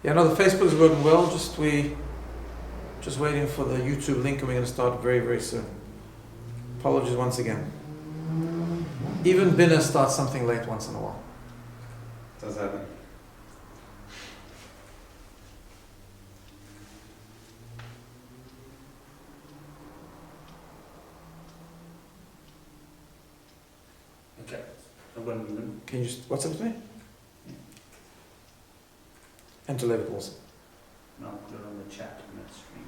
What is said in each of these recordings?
Yeah, no, the Facebook is working well. Just waiting for the YouTube link, and we're going to start very, very soon. Apologies once again. Even BINA starts something late once in a while. Does happen. Okay. Can you just WhatsApp to me? And to Levi also. No, put it on the chat on that stream.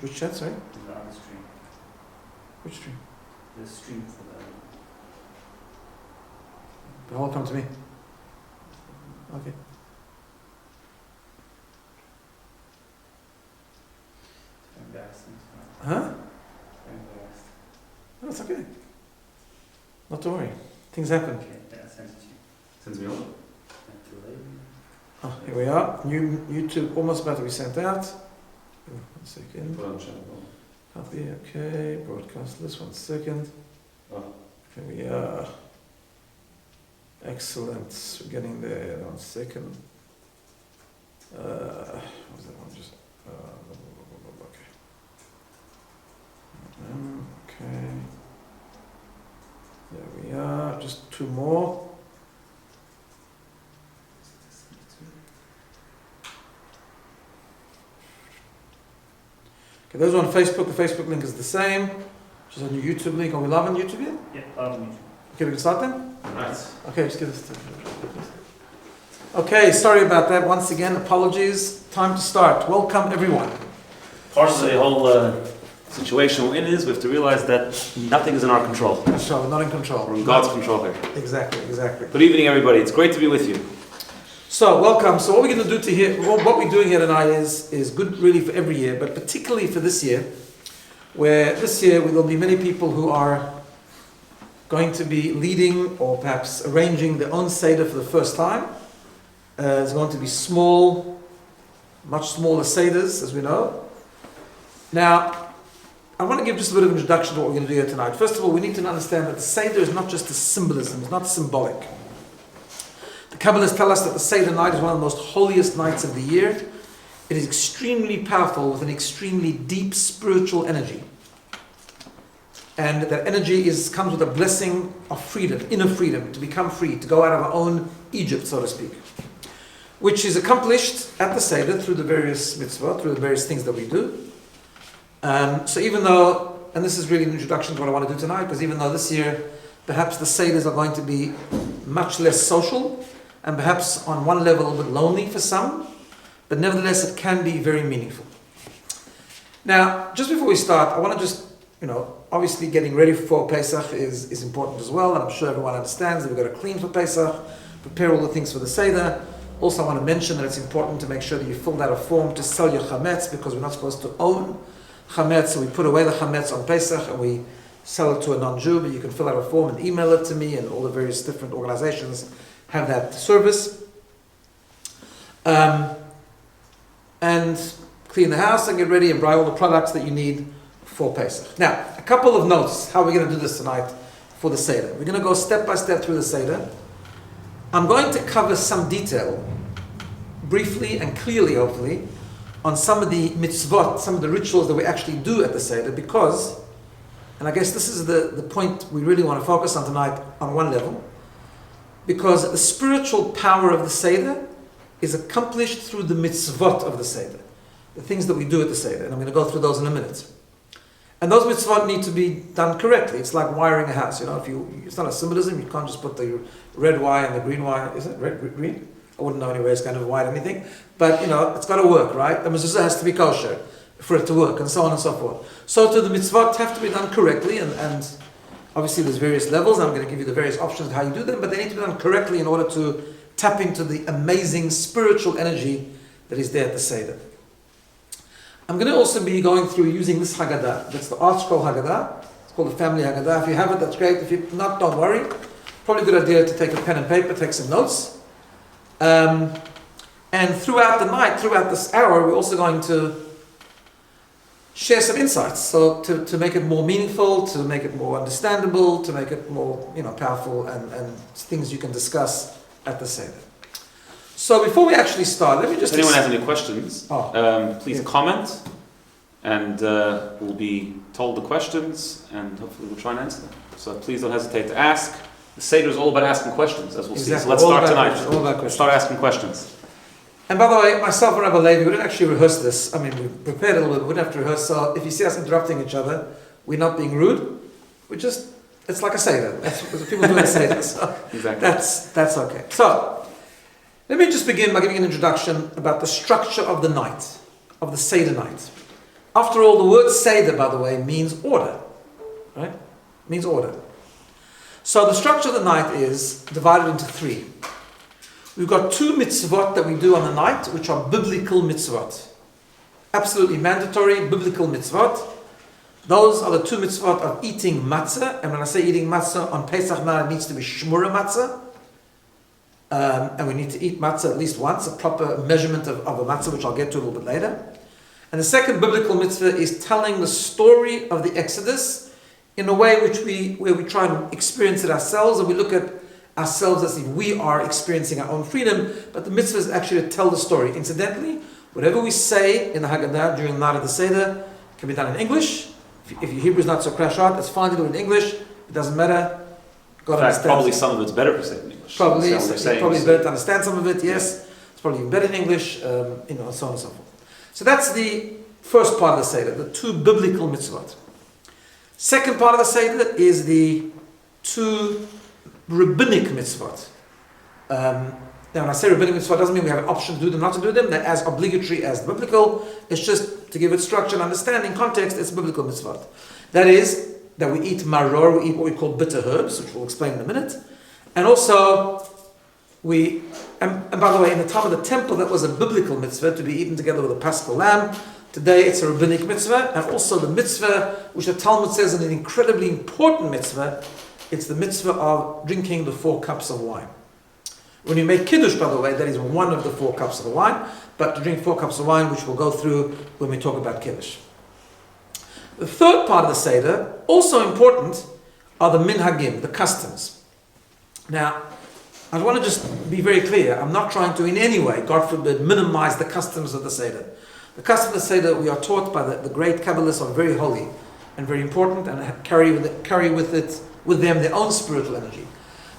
Which chat, sorry? The other stream. Which stream? The stream for The whole come to me. Okay. the embarrassing. Huh? Embarrassed. No, it's okay. Not to worry. Things happen. Okay, yeah, I sent it to you. Sends me on. Sent to Levi. Oh, here we are. New YouTube almost about to be sent out. 1 second. Put on channel. Copy, okay. Broadcast list, 1 second. Oh. Here we are. Excellent. We're getting there. 1 second. What was that one? Just okay. Okay. There we are. Just 2 more. Okay, those on Facebook. The Facebook link is the same. Just on your YouTube link. Are we live on YouTube yet? Yeah, love YouTube. Okay, we can start then? Nice. Okay, just give us. Okay, sorry about that. Once again, apologies. Time to start. Welcome, everyone. Part of the whole situation we're in is we have to realize that nothing is in our control. So we're not in control. We're in God's control here. Exactly. Good evening, everybody. It's great to be with you. So, welcome. So what we're going to do to here, what we're doing here tonight is good really for every year, but particularly for this year, where this year there will be many people who are going to be leading or perhaps arranging their own Seder for the first time. It's going to be small, much smaller Seders, as we know. Now, I want to give just a bit of an introduction to what we're going to do here tonight. First of all, we need to understand that the Seder is not just a symbolism, it's not symbolic. The Kabbalists tell us that the Seder night is one of the most holiest nights of the year. It is extremely powerful with an extremely deep spiritual energy. And that energy comes with a blessing of freedom, inner freedom, to become free, to go out of our own Egypt, so to speak. Which is accomplished at the Seder through the various mitzvot, through the various things that we do. So even though, and this is really an introduction to what I want to do tonight, because even though this year perhaps the Seders are going to be much less social, and perhaps on one level a little bit lonely for some, but nevertheless it can be very meaningful. Now, just before we start, I want to just, obviously getting ready for Pesach is important as well, and I'm sure everyone understands that we've got to clean for Pesach, prepare all the things for the Seder. Also, I want to mention that it's important to make sure that you filled out a form to sell your chametz, because we're not supposed to own chametz, so we put away the chametz on Pesach and we sell it to a non-Jew, but you can fill out a form and email it to me, and all the various different organizations have that service. And clean the house and get ready and buy all the products that you need for Pesach. Now, a couple of notes how we're going to do this tonight for the Seder. We're going to go step by step through the Seder. I'm going to cover some detail, briefly and clearly hopefully, on some of the mitzvot, some of the rituals that we actually do at the Seder, because, and I guess this is the point we really want to focus on tonight on one level, because the spiritual power of the Seder is accomplished through the mitzvot of the Seder, the things that we do at the Seder, and I'm going to go through those in a minute. And those mitzvot need to be done correctly. It's like wiring a house. It's not a symbolism. You can't just put the red wire and the green wire. Is it red, green? I wouldn't know anyway. It's kind of white anything. But, it's got to work, right? The mezuzah has to be kosher for it to work, and so on and so forth. So the mitzvot have to be done correctly, and obviously there's various levels. I'm going to give you the various options of how you do them, but they need to be done correctly in order to tap into the amazing spiritual energy that is there at the Seder. I'm going to also be going through using this Haggadah. That's the Art Scroll Haggadah. It's called the Family Haggadah. If you have it, that's great. If you're not, don't worry. Probably a good idea to take a pen and paper, take some notes. And throughout the night, throughout this hour, we're also going to share some insights. So to make it more meaningful, to make it more understandable, to make it more powerful, and things you can discuss at the Seder. So before we actually start, let me just... If anyone has any questions, please yeah. comment, and we'll be told the questions, and hopefully we'll try and answer them. So please don't hesitate to ask. The Seder is all about asking questions, as we'll see. So let's All start about tonight. questions, all about Let's questions. start asking questions. And by the way, myself and Rabbi Levi, we didn't actually rehearse this. I mean, we prepared a little bit, but we didn't have to rehearse. So if you see us interrupting each other, we're not being rude. We're just, it's like a Seder. That's what people do in Seder. So Exactly. that's okay. So let me just begin by giving an introduction about the structure of the night, of the Seder night. After all, the word Seder, by the way, means order. Right? Means order. So the structure of the night is divided into three. We've got two mitzvot that we do on the night, which are biblical mitzvot. Absolutely mandatory biblical mitzvot. Those are the two mitzvot of eating matzah. And when I say eating matzah, on Pesach now it needs to be shmura matzah. And we need to eat matzah at least once, a proper measurement of a matzah, which I'll get to a little bit later. And the second biblical mitzvah is telling the story of the Exodus in a way where we try and experience it ourselves, and we look at ourselves as if we are experiencing our own freedom, but the mitzvah is actually to tell the story. Incidentally, whatever we say in the Haggadah during the night of the Seder can be done in English. If your Hebrew is not so crash out, it's fine to do it in English. It doesn't matter. God In fact, understands. probably some of it's better to say in English. Probably, That's what we're saying. probably better to understand some of it. Yes, it's probably even better in English. And so on and so forth. So that's the first part of the Seder, the two biblical mitzvot. Second part of the Seder is the two rabbinic mitzvot. Now, when I say rabbinic mitzvot, it doesn't mean we have an option to do them, not to do them. They're as obligatory as the biblical. It's just to give it structure and understanding, context, it's biblical mitzvot. That is, that we eat maror, we eat what we call bitter herbs, which we'll explain in a minute. And also, and by the way, in the time of the temple, that was a biblical mitzvah to be eaten together with a paschal lamb. Today it's a rabbinic mitzvah, and also the mitzvah, which the Talmud says is an incredibly important mitzvah. It's the mitzvah of drinking the 4 cups of wine. When you make kiddush, by the way, that is one of the 4 cups of the wine, but to drink 4 cups of wine, which we'll go through when we talk about kiddush. The third part of the Seder, also important, are the minhagim, the customs. Now, I want to just be very clear. I'm not trying to in any way, God forbid, minimize the customs of the Seder. The customs of the Seder, we are taught by the great Kabbalists, are very holy and very important, and carry with them their own spiritual energy.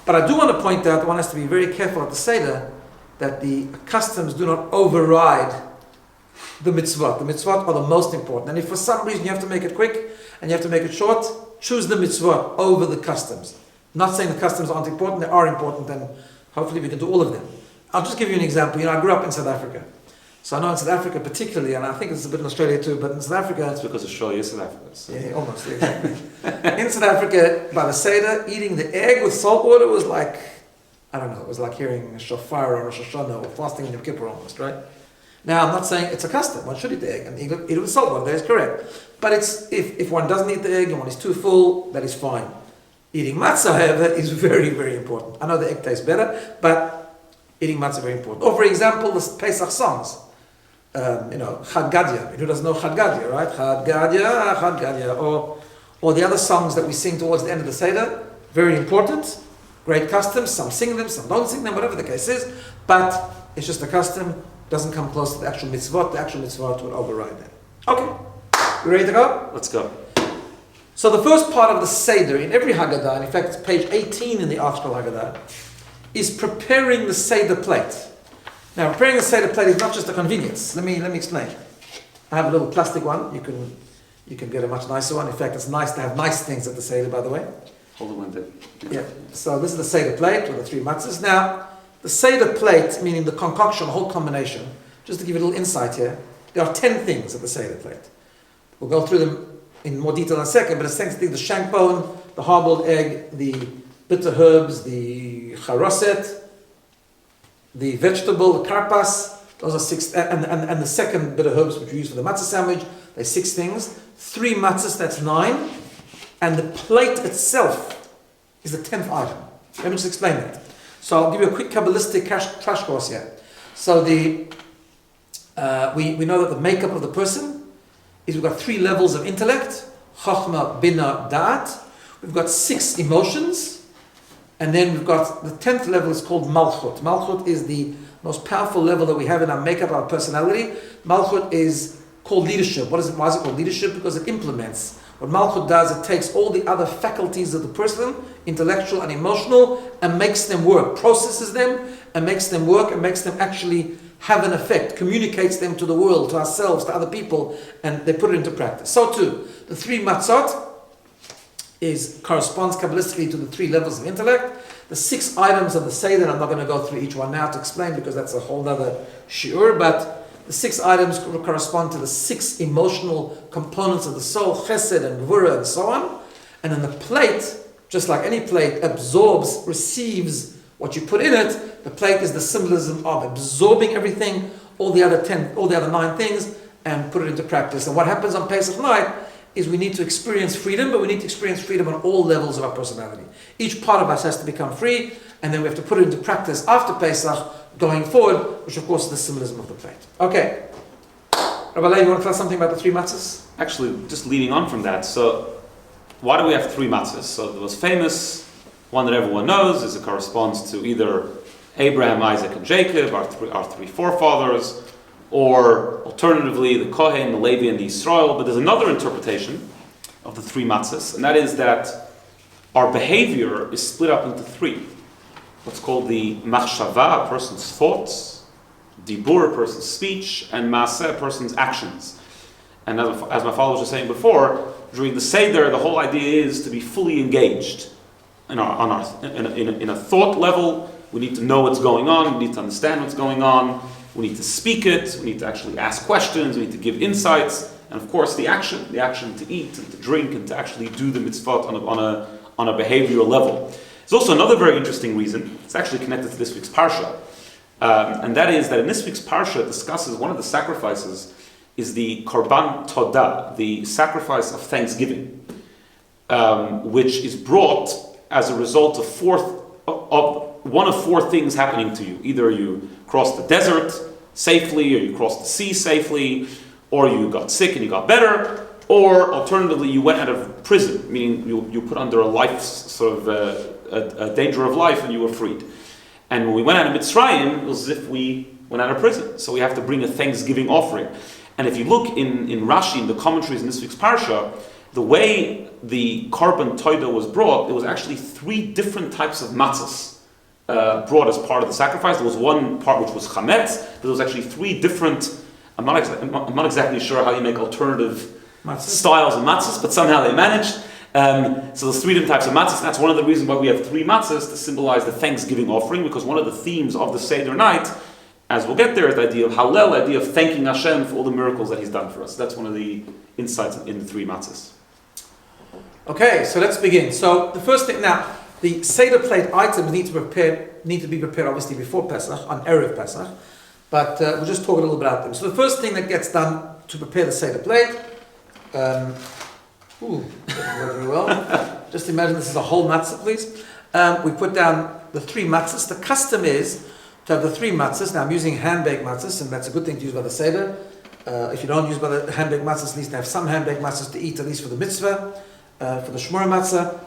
But I do want to point out, one has to be very careful at the Seder, that the customs do not override the mitzvot. The mitzvot are the most important. And if for some reason you have to make it quick and you have to make it short, choose the mitzvot over the customs. I'm not saying the customs aren't important, they are important, and hopefully we can do all of them. I'll just give you an example. I grew up in South Africa. So I know in South Africa particularly, and I think it's a bit in Australia too, but in South Africa... That's because Australia is South Africa. So. Yeah, almost, exactly. In South Africa, by the Seder, eating the egg with salt water was like, I don't know, it was like hearing a shofar or Rosh Hashanah or fasting in Yom Kippur almost, right? Now, I'm not saying it's a custom. One should eat the egg and eat it with salt water. That is correct. But it's if one doesn't eat the egg and one is too full, that is fine. Eating matzah, however, is very, very important. I know the egg tastes better, but eating matzah is very important. Or, for example, the Pesach songs. Chad Gadya. Who doesn't know Chad Gadya, right? Chad Gadya, Chad Gadya. Or the other songs that we sing towards the end of the Seder. Very important. Great customs. Some sing them, some don't sing them, whatever the case is. But it's just a custom. Doesn't come close to the actual mitzvot. The actual mitzvot would override that. Okay. You ready to go? Let's go. So the first part of the Seder in every Haggadah, and in fact it's page 18 in the article Haggadah, is preparing the Seder plate. Now, preparing the Seder plate is not just a convenience. Let me explain. I have a little plastic one. You can get a much nicer one. In fact, it's nice to have nice things at the Seder, by the way. Hold it one day. Yeah. So this is the Seder plate with the 3 matzahs. Now, the Seder plate, meaning the concoction, the whole combination, just to give you a little insight here, there are 10 things at the Seder plate. We'll go through them in more detail in a second, but essentially the shank bone, the hard-boiled egg, the bitter herbs, the charoset, the vegetable, the karpas, those are 6, and the second bit of herbs which we use for the matzah sandwich, there's 6 things. 3 matzahs, that's 9. And the plate itself is the 10th item. Let me just explain that. So I'll give you a quick Kabbalistic crash course here. So we know that the makeup of the person is we've got 3 levels of intellect, Chochmah, BINA, Da'at. We've got 6 emotions. And then we've got the 10th level is called Malchut. Malchut is the most powerful level that we have in our makeup, our personality. Malchut is called leadership. Why is it called leadership? Because it implements. What Malchut does, it takes all the other faculties of the person, intellectual and emotional, and makes them work, processes them, and makes them work, and makes them actually have an effect, communicates them to the world, to ourselves, to other people, and they put it into practice. So too, the 3 matzot corresponds Kabbalistically to the 3 levels of intellect. The 6 items of the Seder, I'm not going to go through each one now to explain because that's a whole other shiur, but the 6 items correspond to the 6 emotional components of the soul, chesed and gvura and so on. And then the plate, just like any plate, absorbs, receives what you put in it. The plate is the symbolism of absorbing everything, all the other 9 things, and put it into practice. And what happens on Pesach night is we need to experience freedom, but we need to experience freedom on all levels of our personality. Each part of us has to become free, and then we have to put it into practice after Pesach, going forward, which of course is the symbolism of the plate. Okay. Rabbi Levi, you want to tell us something about the 3 matzahs? Actually, just leading on from that, so why do we have 3 matzahs? So the most famous one that everyone knows is it corresponds to either Abraham, Isaac, and Jacob, our three forefathers, or alternatively the Kohen, the Levi, and the Yisrael. But there's another interpretation of the 3 matzahs, and that is that our behavior is split up into 3. What's called the machshava, a person's thoughts, dibur, a person's speech, and maaseh, a person's actions. And as my father was just saying before, during the Seder, the whole idea is to be fully engaged in a thought level. We need to know what's going on, we need to understand what's going on, we need to speak it, we need to actually ask questions, we need to give insights, and of course the action to eat and to drink and to actually do the mitzvot on a behavioral level. There's also another very interesting reason. It's actually connected to this week's parsha, and that is that in this week's parsha it discusses one of the sacrifices is the korban todah, the sacrifice of thanksgiving, which is brought as a result of one of 4 things happening to you. Either you crossed the desert safely, or you crossed the sea safely, or you got sick and you got better, or alternatively you went out of prison, meaning you put under a life sort of a danger of life and you were freed. And when we went out of Mitzrayim, it was as if we went out of prison. So we have to bring a thanksgiving offering. And if you look in Rashi, in the commentaries in this week's parsha, the way the korban todah was brought, there was actually 3 different types of matzahs brought as part of the sacrifice. There was one part which was chametz, but there was actually 3 different. I'm not exactly sure how you make alternative styles of matzahs, but somehow they managed. So there's 3 different types of matzahs. That's one of the reasons why we have 3 matzahs, to symbolize the thanksgiving offering, because one of the themes of the Seder night, as we'll get there, is the idea of Hallel, the idea of thanking Hashem for all the miracles that He's done for us. That's one of the insights in the 3 matzahs. Okay, so let's begin. So the first thing now, the Seder plate items need to be prepared obviously before Pesach, on Erev Pesach, but we'll just talk a little bit about them. So the first thing that gets done to prepare the Seder plate, doesn't work very well. Just imagine this is a whole matzah, please. We put down the 3 matzahs. The custom is to have the 3 matzahs. Now I'm using hand-baked matzahs, and that's a good thing to use by the Seder. If you don't use by the hand-baked matzahs, at least have some hand-baked matzahs to eat, at least for the mitzvah, for the shmura matzah.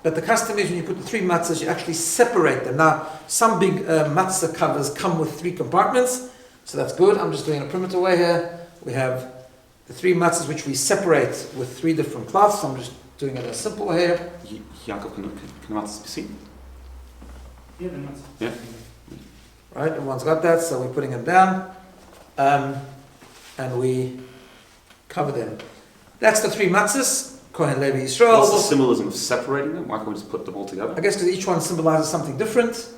But the custom is when you put the 3 matzahs, you actually separate them. Now, some big matzah covers come with 3 compartments, so that's good. I'm just doing a primitive way here. We have the 3 matzahs which we separate with 3 different cloths. So I'm just doing it in a simple way here. Yaakov, can the matzahs be seen? Yeah, the matzah. Yeah. Right, everyone's got that, so we're putting them down, and we cover them. That's the 3 matzahs. Kohen, Levi, Yisrael. What's the symbolism of separating them? Why can't we just put them all together? I guess because each one symbolizes something different.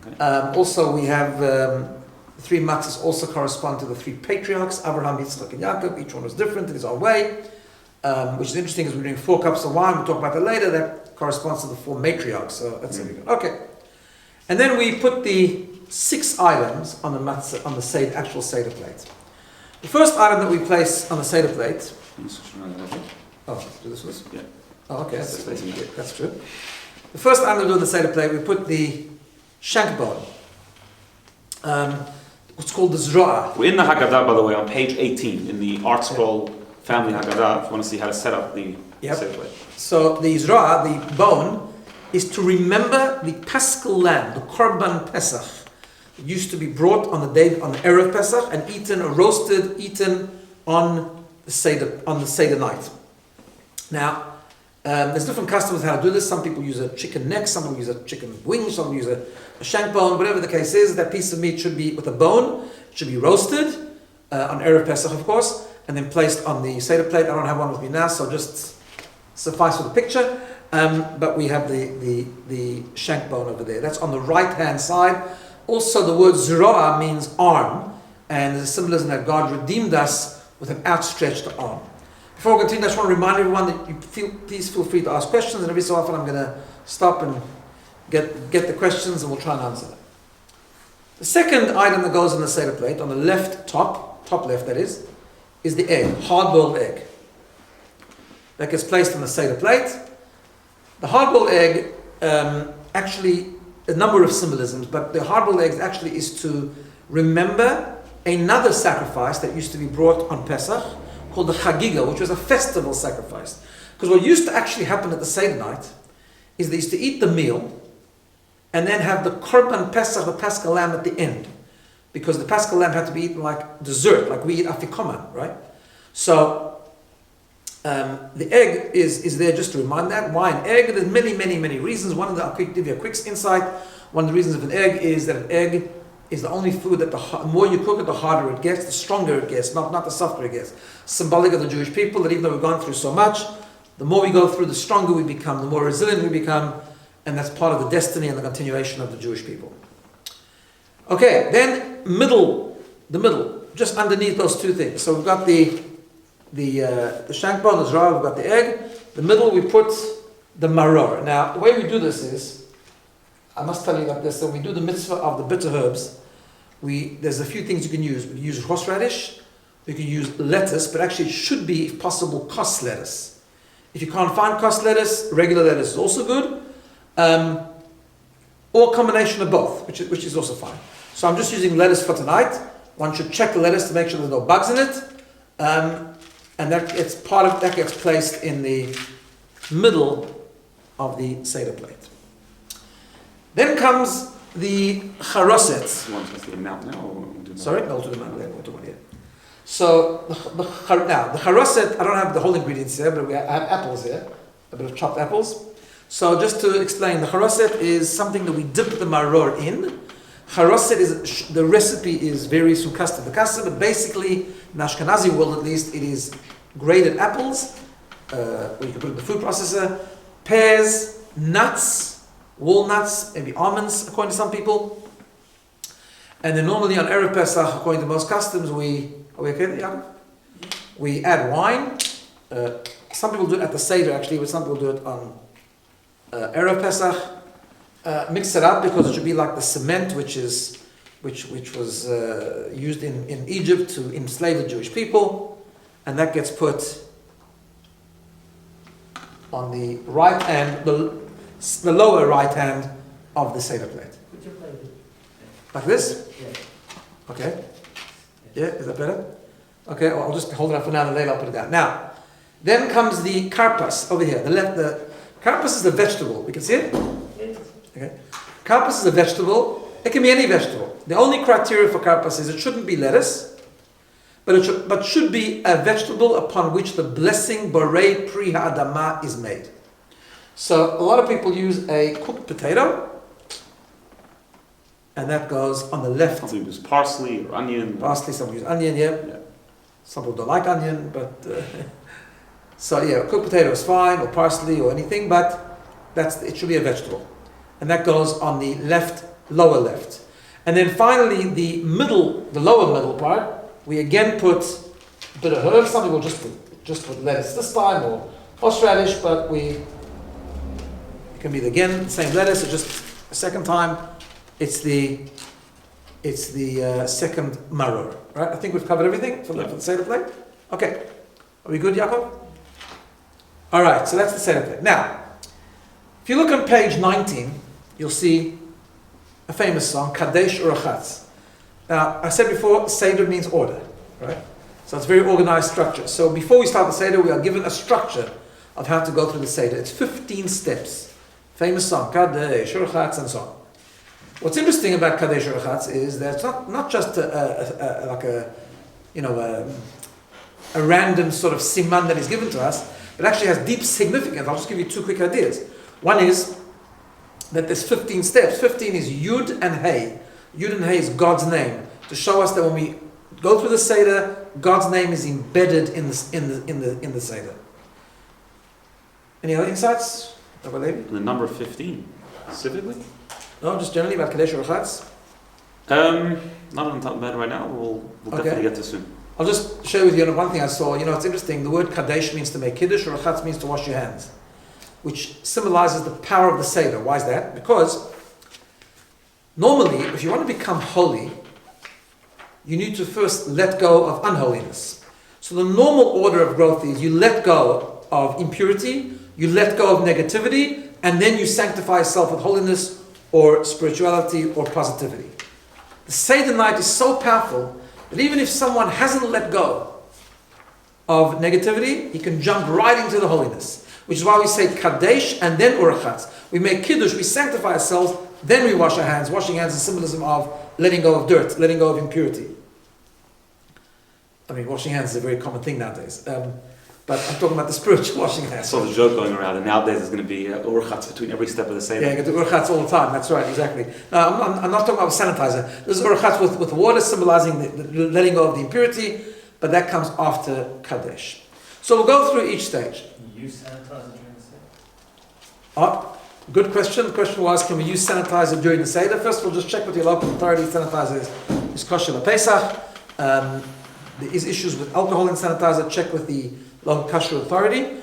Okay. Also, we have the 3 matzahs also correspond to the 3 patriarchs, Abraham, Yitzchak, and Yaakov. Each one was different in his own way, which is interesting because we're doing 4 cups of wine. We'll talk about that later. That corresponds to the 4 matriarchs. So that's really good. Okay, and then we put the 6 items on the matzah, on the Seder, actual Seder plate. The first item that we place on the Seder plate. Oh, do this one? Yeah. Oh, okay, that's true. The first item we do on the Seder plate, we put the shank bone. What's called the zroa. We're in the Haggadah, by the way, on page 18 in the Art Scroll Family Haggadah. If you want to see how to set up the Seder plate. So the zroa, the bone, is to remember the Paschal lamb, the Korban Pesach. It used to be brought on the day on the Erev Pesach and eaten, or roasted, eaten on the Seder night. Now, there's different customs how to do this. Some people use a chicken neck, some people use a chicken wing, some people use a shank bone. Whatever the case is, that piece of meat should be with a bone. It should be roasted on Erev Pesach, of course, and then placed on the Seder plate. I don't have one with me now, so just suffice for the picture. But we have the shank bone over there. That's on the right-hand side. Also, the word Zeroah means arm, and there's a symbolism that God redeemed us with an outstretched arm. Before we continue, I just want to remind everyone that please feel free to ask questions, and every so often I'm going to stop and get the questions, and we'll try and answer them. The second item that goes on the Seder plate, on the left top left that is the egg, hard-boiled egg. That gets placed on the Seder plate. The hard-boiled egg, actually, a number of symbolisms, but the hard-boiled egg actually is to remember another sacrifice that used to be brought on Pesach, called the Chagiga, which was a festival sacrifice. Because what used to actually happen at the Seder night is they used to eat the meal and then have the Korban Pesach, the Paschal lamb, at the end. Because the Paschal lamb had to be eaten like dessert, like we eat afikoman, right? So the egg is there just to remind that. Why an egg? There's many reasons. I'll give you a quick insight. One of the reasons of an egg is that an egg is the only food that the more you cook it, the harder it gets, the stronger it gets, not the softer it gets. Symbolic of the Jewish people, that even though we've gone through so much, the more we go through, the stronger we become, the more resilient we become, and that's part of the destiny and the continuation of the Jewish people. Okay, then the middle, just underneath those two things. So we've got the shank bone, the zrah, we've got the egg. The middle we put the maror. Now, the way we do this is, I must tell you like this, when we do the mitzvah of the bitter herbs, there's a few things you can use. We can use horseradish, we can use lettuce, but actually it should be, if possible, cos lettuce. If you can't find cos lettuce, regular lettuce is also good, or a combination of both, which is also fine. So I'm just using lettuce for tonight. One should check the lettuce to make sure there's no bugs in it, and that gets placed in the middle of the Seder plate. Then comes the charoset. You want us to the amount now? Or we'll do that? Sorry? No, we'll do the amount later. We'll do one here. So, the charoset, I don't have the whole ingredients here, but I have apples here, a bit of chopped apples. So just to explain, the charoset is something that we dip the maror in. Charoset the recipe varies from custom to custom, but basically, in the Ashkenazi world at least, it is grated apples, or you can put it in the food processor, pears, nuts, walnuts, maybe almonds, according to some people. And then normally on Erev Pesach, according to most customs, are we okay, Yaakov? We add wine. Some people do it at the Seder actually, but some people do it on Erev Pesach. Mix it up because it should be like the cement which was used in Egypt to enslave the Jewish people. And that gets put on the right hand, the lower right hand of the Seder plate. Put your plate. Like this? Yeah. Okay. Yeah, is that better? Okay, well, I'll just hold it up for now and later I'll put it down. Now, then comes the karpas over here. The karpas is a vegetable. We can see it? Okay. Karpas is a vegetable. It can be any vegetable. The only criteria for karpas is it shouldn't be lettuce, but should be a vegetable upon which the blessing borei pri ha'adama is made. So a lot of people use a cooked potato, and that goes on the left. Some people use parsley or onion. Parsley, some use onion, yeah. Some people don't like onion, but so yeah, cooked potato is fine, or parsley or anything, but it should be a vegetable. And that goes on the lower left. And then finally the lower middle part, we again put a bit of herbs. Some people just put lettuce this time, or horseradish, but it can be again the same lettuce, or just a second time. It's the second maror, right? I think we've covered everything for the Seder plate. Okay, are we good, Yaakov? All right, so that's the Seder plate. Now, if you look on page 19, you'll see a famous song, Kadesh Urachatz. Now, I said before, Seder means order, right? So it's very organized structure. So before we start the Seder, we are given a structure of how to go through the Seder. It's 15 steps. Famous song, Kadesh Urachatz, and so on. What's interesting about Kadesh Rachatz is that it's not just like a random sort of siman that is given to us, but actually has deep significance. I'll just give you two quick ideas. One is that there's 15 steps. 15 is Yud and Hey. Yud and Hey is God's name, to show us that when we go through the Seder, God's name is embedded in the Seder. Any other insights, Rabbi Levi? The number 15, specifically? No, just generally about Kadesh Rachatz. Not on top of my head right now. We'll definitely get to soon. I'll just share with you one thing I saw. It's interesting. The word Kadesh means to make Kiddush, or Rachatz means to wash your hands, which symbolizes the power of the Seder. Why is that? Because normally, if you want to become holy, you need to first let go of unholiness. So the normal order of growth is you let go of impurity, you let go of negativity, and then you sanctify yourself with holiness or spirituality or positivity. The Seder night is so powerful that even if someone hasn't let go of negativity, he can jump right into the holiness. Which is why we say Kadesh and then Urachatz. We make Kiddush, we sanctify ourselves, then we wash our hands. Washing hands is symbolism of letting go of dirt, letting go of impurity. I mean, washing hands is a very common thing nowadays. But I'm talking about the spiritual washing hands. I saw the joke going around, and nowadays there's going to be Urachatz between every step of the Seder. Yeah, you get the Urachatz all the time. That's right, exactly. No, I'm not talking about sanitizer. This is Urachatz with water, symbolizing the letting go of the impurity, but that comes after Kadesh. So we'll go through each stage. Can you use sanitizer during the Seder? Good question. The question was, can we use sanitizer during the Seder? First of all, just check with your local authority. Sanitizer is kosher Pesach. There is issues with alcohol in sanitizer. Check with the local kosher authority.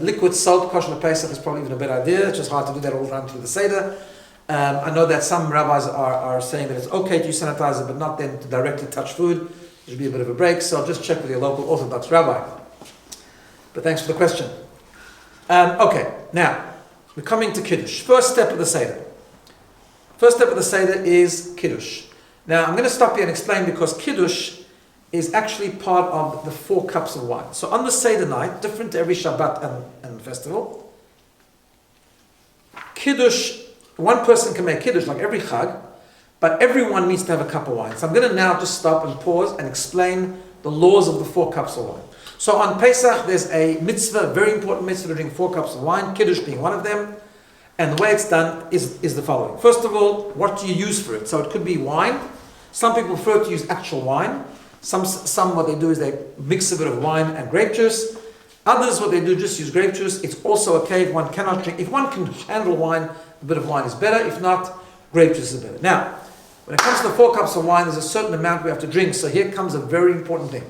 Liquid soap, kosher Pesach, is probably even a better idea. It's just hard to do that all the time through the Seder. I know that some rabbis are saying that it's okay to use sanitizer, but not then to directly touch food. There should be a bit of a break. So just check with your local Orthodox rabbi. But thanks for the question. Okay, now we're coming to Kiddush. First step of the Seder. First step of the Seder is Kiddush. Now I'm going to stop here and explain, because Kiddush is actually part of the 4 cups of wine. So on the Seder night, different to every Shabbat and festival, Kiddush, one person can make Kiddush like every Chag, but everyone needs to have a cup of wine. So I'm going to now just stop and pause and explain the laws of the 4 cups of wine. So on Pesach, there's a mitzvah, very important mitzvah, to drink 4 cups of wine, Kiddush being one of them. And the way it's done is the following. First of all, what do you use for it? So it could be wine. Some people prefer to use actual wine. Some what they do is they mix a bit of wine and grape juice. Others, what they do, just use grape juice. It's also okay if one cannot drink. If one can handle wine, a bit of wine is better. If not, grape juice is better. Now, when it comes to the 4 cups of wine, there's a certain amount we have to drink. So here comes a very important thing.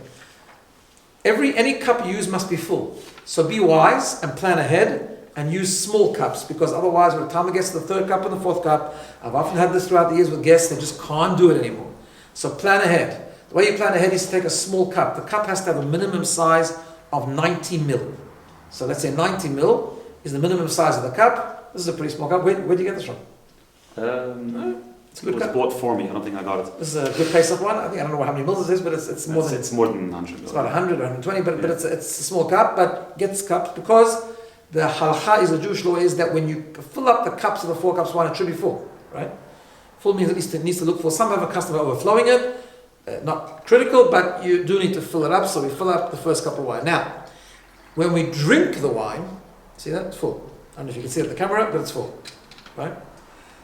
Any cup you use must be full. So be wise and plan ahead and use small cups, because otherwise by the time it gets to the 3rd cup and the 4th cup, I've often had this throughout the years with guests, they just can't do it anymore. So plan ahead. The way you plan ahead is to take a small cup. The cup has to have a minimum size of 90 mil. So let's say 90 mil is the minimum size of the cup. This is a pretty small cup. Where did you get this from? It's a good It was cup. bought for me. I don't think I got it. This is a good Pesach one. I don't know how many mils it is, but it's more than... It's more than 100. It's about 100 or 120, but it's a small cup, but gets cups, because the halakha is, the Jewish law is that when you fill up the cups of the 4 cups of wine, it should be full, right? Full means at least it needs to look full. Some have a custom of overflowing it. Not critical, but you do need to fill it up, so we fill up the first cup of wine. Now, when we drink the wine, see that? It's full. I don't know if you can see it at the camera, but it's full, right?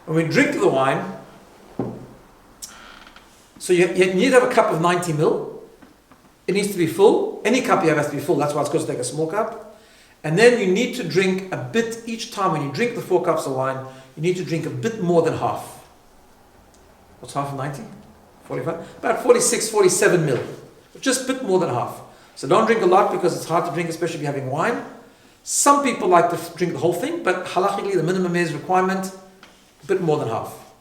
When we drink the wine, so you need to have a cup of 90 mil. It needs to be full. Any cup you have has to be full. That's why it's good to take a small cup. And then you need to drink a bit each time. When you drink the 4 cups of wine, you need to drink a bit more than half. What's half of 90? 45? About 46, 47 mil. Just a bit more than half. So don't drink a lot, because it's hard to drink, especially if you're having wine. Some people like to drink the whole thing, but halachically the minimum is requirement a bit more than half.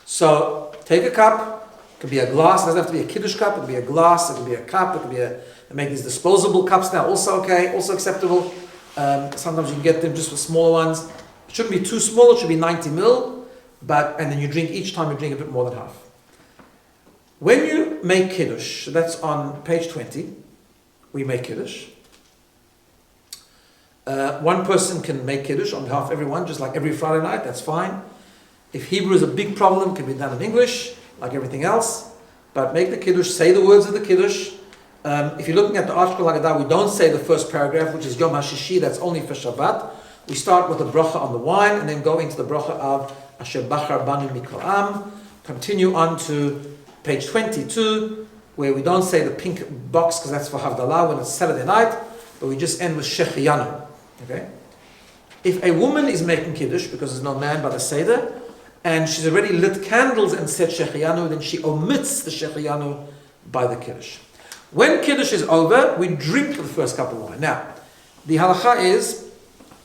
So take a cup. It could be a glass. It doesn't have to be a Kiddush cup. It could be a glass. It could be a cup. It could be they make these disposable cups now. Also okay. Also acceptable. Sometimes you can get them just for smaller ones. It shouldn't be too small. It should be 90 mil. And then you drink, each time you drink a bit more than half. When you make Kiddush, so that's on page 20, we make Kiddush. One person can make Kiddush on behalf of everyone, just like every Friday night, that's fine. If Hebrew is a big problem, it can be done in English, like everything else. But make the Kiddush, say the words of the Kiddush. If you're looking at the article like that, we don't say the first paragraph, which is Yom HaShishi, that's only for Shabbat. We start with the bracha on the wine, and then go into the bracha of Asher Bachar Banu Mikol Am. Continue on to page 22, where we don't say the pink box, because that's for Havdalah when it's Saturday night, but we just end with Shechiyanu. Okay? If a woman is making Kiddush, because there's no man by the Seder, and she's already lit candles and said Shechiyanu, then she omits the Shechiyanu by the Kiddush. When Kiddush is over, we drink the first cup of wine. Now, the halacha is,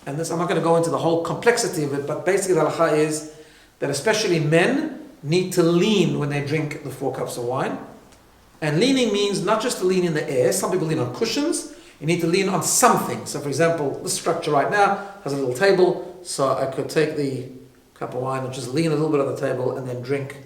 and this, I'm not going to go into the whole complexity of it, but basically the halacha is that especially men need to lean when they drink the 4 cups of wine. And leaning means not just to lean in the air. Some people lean on cushions. You need to lean on something. So for example, this structure right now has a little table, so I could take the cup of wine and just lean a little bit on the table and then drink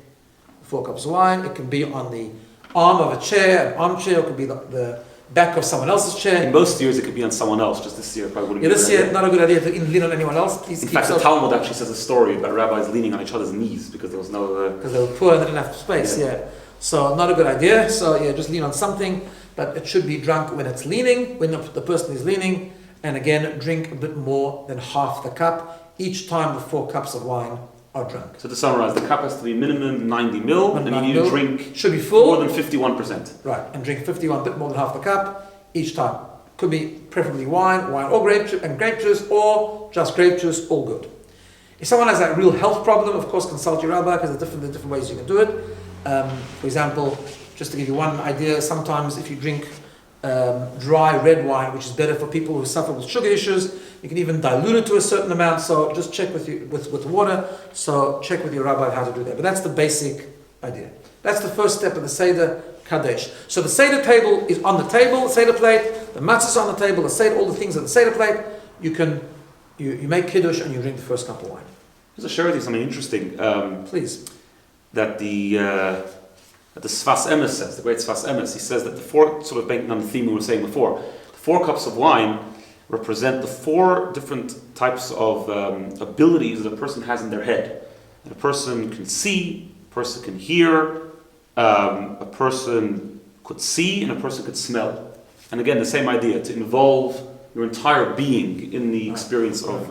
4 cups of wine. It can be on the arm of a chair, an armchair, it could be the back of someone else's chair. In most years it could be on someone else, just this year probably wouldn't be this year, not a good idea to lean on anyone else. Please in keep fact, the Talmud actually says a story about rabbis leaning on each other's knees because there was no... Because they were poor and they didn't have space, yeah. So not a good idea, so yeah, just lean on something, but it should be drunk when it's leaning, when the person is leaning, and again, drink a bit more than half the cup each time the 4 cups of wine are drunk. So to summarize, the cup has to be minimum 90 mil, and you need to drink should be full, more than 51%. Right, and drink 51, a bit more than half the cup each time. Could be preferably wine or grape juice, or just grape juice, all good. If someone has a real health problem, of course, consult your rabbi, because there are different ways you can do it. For example, just to give you one idea, sometimes if you drink dry red wine, which is better for people who suffer with sugar issues, you can even dilute it to a certain amount, so just check with water, so check with your rabbi how to do that. But that's the basic idea. That's the first step of the Seder Kadesh. So the Seder table is on the table, the Seder plate, the matzah is on the table, the Seder, all the things on the Seder plate. You make Kiddush and you drink the first cup of wine. Just to share with you something interesting. Please. That the Sfas Emes says, the great Sfas Emes, he says that the 4, sort of banking on the theme we were saying before, the 4 cups of wine represent the 4 different types of abilities that a person has in their head. And a person can see, a person can hear, a person could see, and a person could smell. And again, the same idea, to involve your entire being in the experience of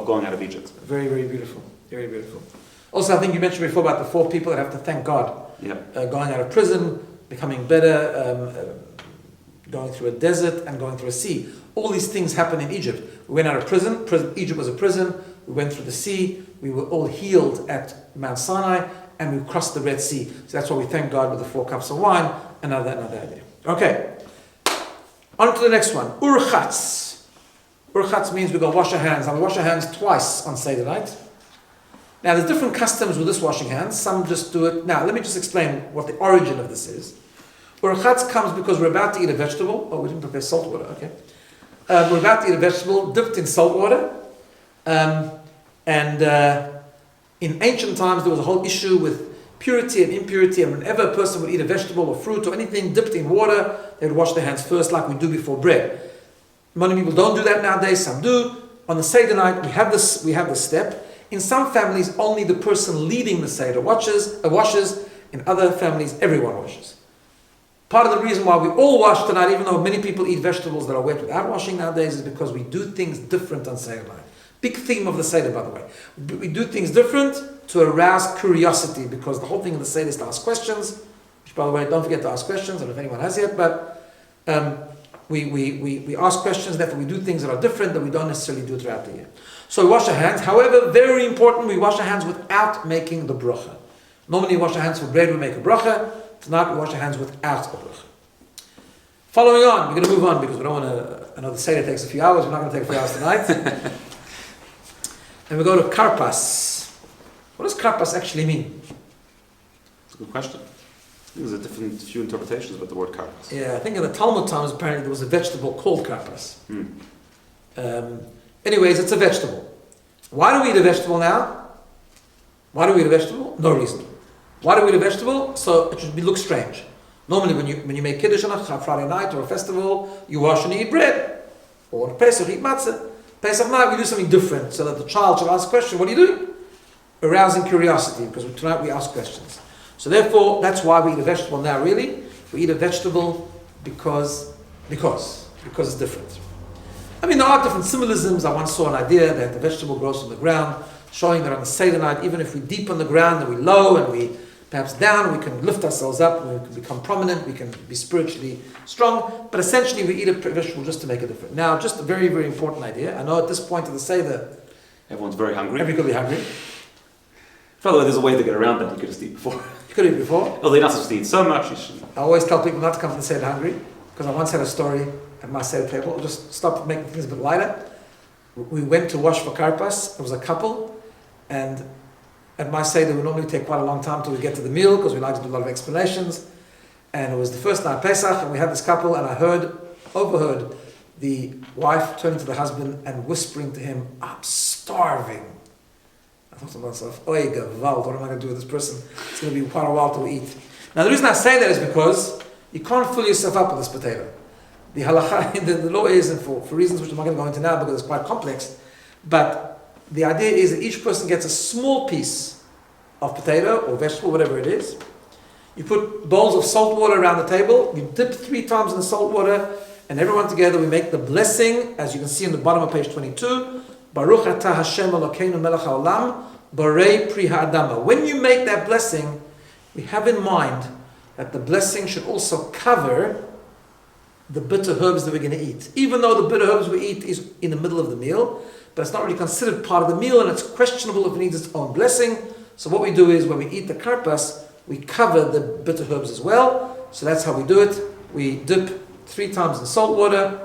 going out of Egypt. Very, very beautiful. Very beautiful. Also, I think you mentioned before about the 4 people that have to thank God. Yeah. Going out of prison, becoming better, going through a desert, and going through a sea. All these things happen in Egypt. We went out of prison. Egypt was a prison. We went through the sea. We were all healed at Mount Sinai, and we crossed the Red Sea. So that's why we thank God with the 4 cups of wine. Another idea. Okay. On to the next one. Urchatz. Urchatz means we're going to wash our hands. And we wash our hands twice on Seder night. Now, there's different customs with this washing hands. Some just do it. Now, let me just explain what the origin of this is. Urchatz comes because we're about to eat a vegetable. Oh, we didn't prepare salt water. Okay. We're about to eat a vegetable dipped in salt water. In ancient times, there was a whole issue with purity and impurity. And whenever a person would eat a vegetable or fruit or anything dipped in water, they would wash their hands first, like we do before bread. Many people don't do that nowadays. Some do. On the Seder night, we have this step. In some families, only the person leading the Seder washes. In other families, everyone washes. Part of the reason why we all wash tonight, even though many people eat vegetables that are wet without washing nowadays, is because we do things different on Seder night. Big theme of the Seder, by the way. We do things different to arouse curiosity, because the whole thing of the Seder is to ask questions, which, by the way, don't forget to ask questions. I don't know if anyone has yet, but we ask questions, therefore we do things that are different that we don't necessarily do throughout the year. So we wash our hands. However, very important, we wash our hands without making the bracha. Normally we wash our hands for bread, we make a bracha. Tonight we wash our hands without a bracha. Following on, we're going to move on because we don't want to, I know the Seder takes a few hours, we're not going to take a few hours tonight. And we go to karpas. What does karpas actually mean? It's a good question. I think there's a few interpretations about the word karpas. Yeah, I think in the Talmud times apparently there was a vegetable called karpas. Anyways, it's a vegetable. Why do we eat a vegetable now? Why do we eat a vegetable? No reason. Why do we eat a vegetable? So it should look strange. Normally when you make Kiddush on a Friday night or a festival, you wash and you eat bread. Or on Pesach, you eat matzah. Pesach night we do something different so that the child should ask a question, what are you doing? arousing curiosity, because tonight we ask questions. So therefore, that's why we eat a vegetable now, really. We eat a vegetable because it's different. I mean, there are different symbolisms. I once saw an idea that the vegetable grows from the ground, showing that on the Seder night, even if we're deep on the ground and we're low and we perhaps down, we can lift ourselves up, we can become prominent, we can be spiritually strong, but essentially we eat a vegetable just to make a difference. Now, just a very, very important idea. I know at this point of the Seder, Everyone's very hungry. everybody hungry. By the way, there's a way to get around that. You could just eat before. You could eat before. Oh, they're not supposed to eat so much. You should. I always tell people not to come to the Seder hungry, because I once had a story at my Seder table. I'll just stop making things a bit lighter. We went to wash for karpas. It was a couple, and at my Seder we normally take quite a long time till we get to the meal, because we like to do a lot of explanations. And it was the first night Pesach, and we had this couple, and I overheard the wife turning to the husband and whispering to him, "I'm starving." I thought to myself, "Oy gewalt, what am I going to do with this person? It's going to be quite a while till we eat." Now the reason I say that is because you can't fill yourself up with this potato. The halacha, the law is, and for reasons which I'm not going to go into now because it's quite complex, but the idea is that each person gets a small piece of potato or vegetable, whatever it is. You put bowls of salt water around the table, you dip 3 times in the salt water, and everyone together we make the blessing, as you can see on the bottom of page 22, Baruch atah Hashem Elokeinu melech haolam, borei pri ha'adama. When you make that blessing, we have in mind that the blessing should also cover the bitter herbs that we're going to eat. Even though the bitter herbs we eat is in the middle of the meal, but it's not really considered part of the meal, and it's questionable if it needs its own blessing. So what we do is, when we eat the karpas, we cover the bitter herbs as well. So that's how we do it. We dip 3 times in salt water,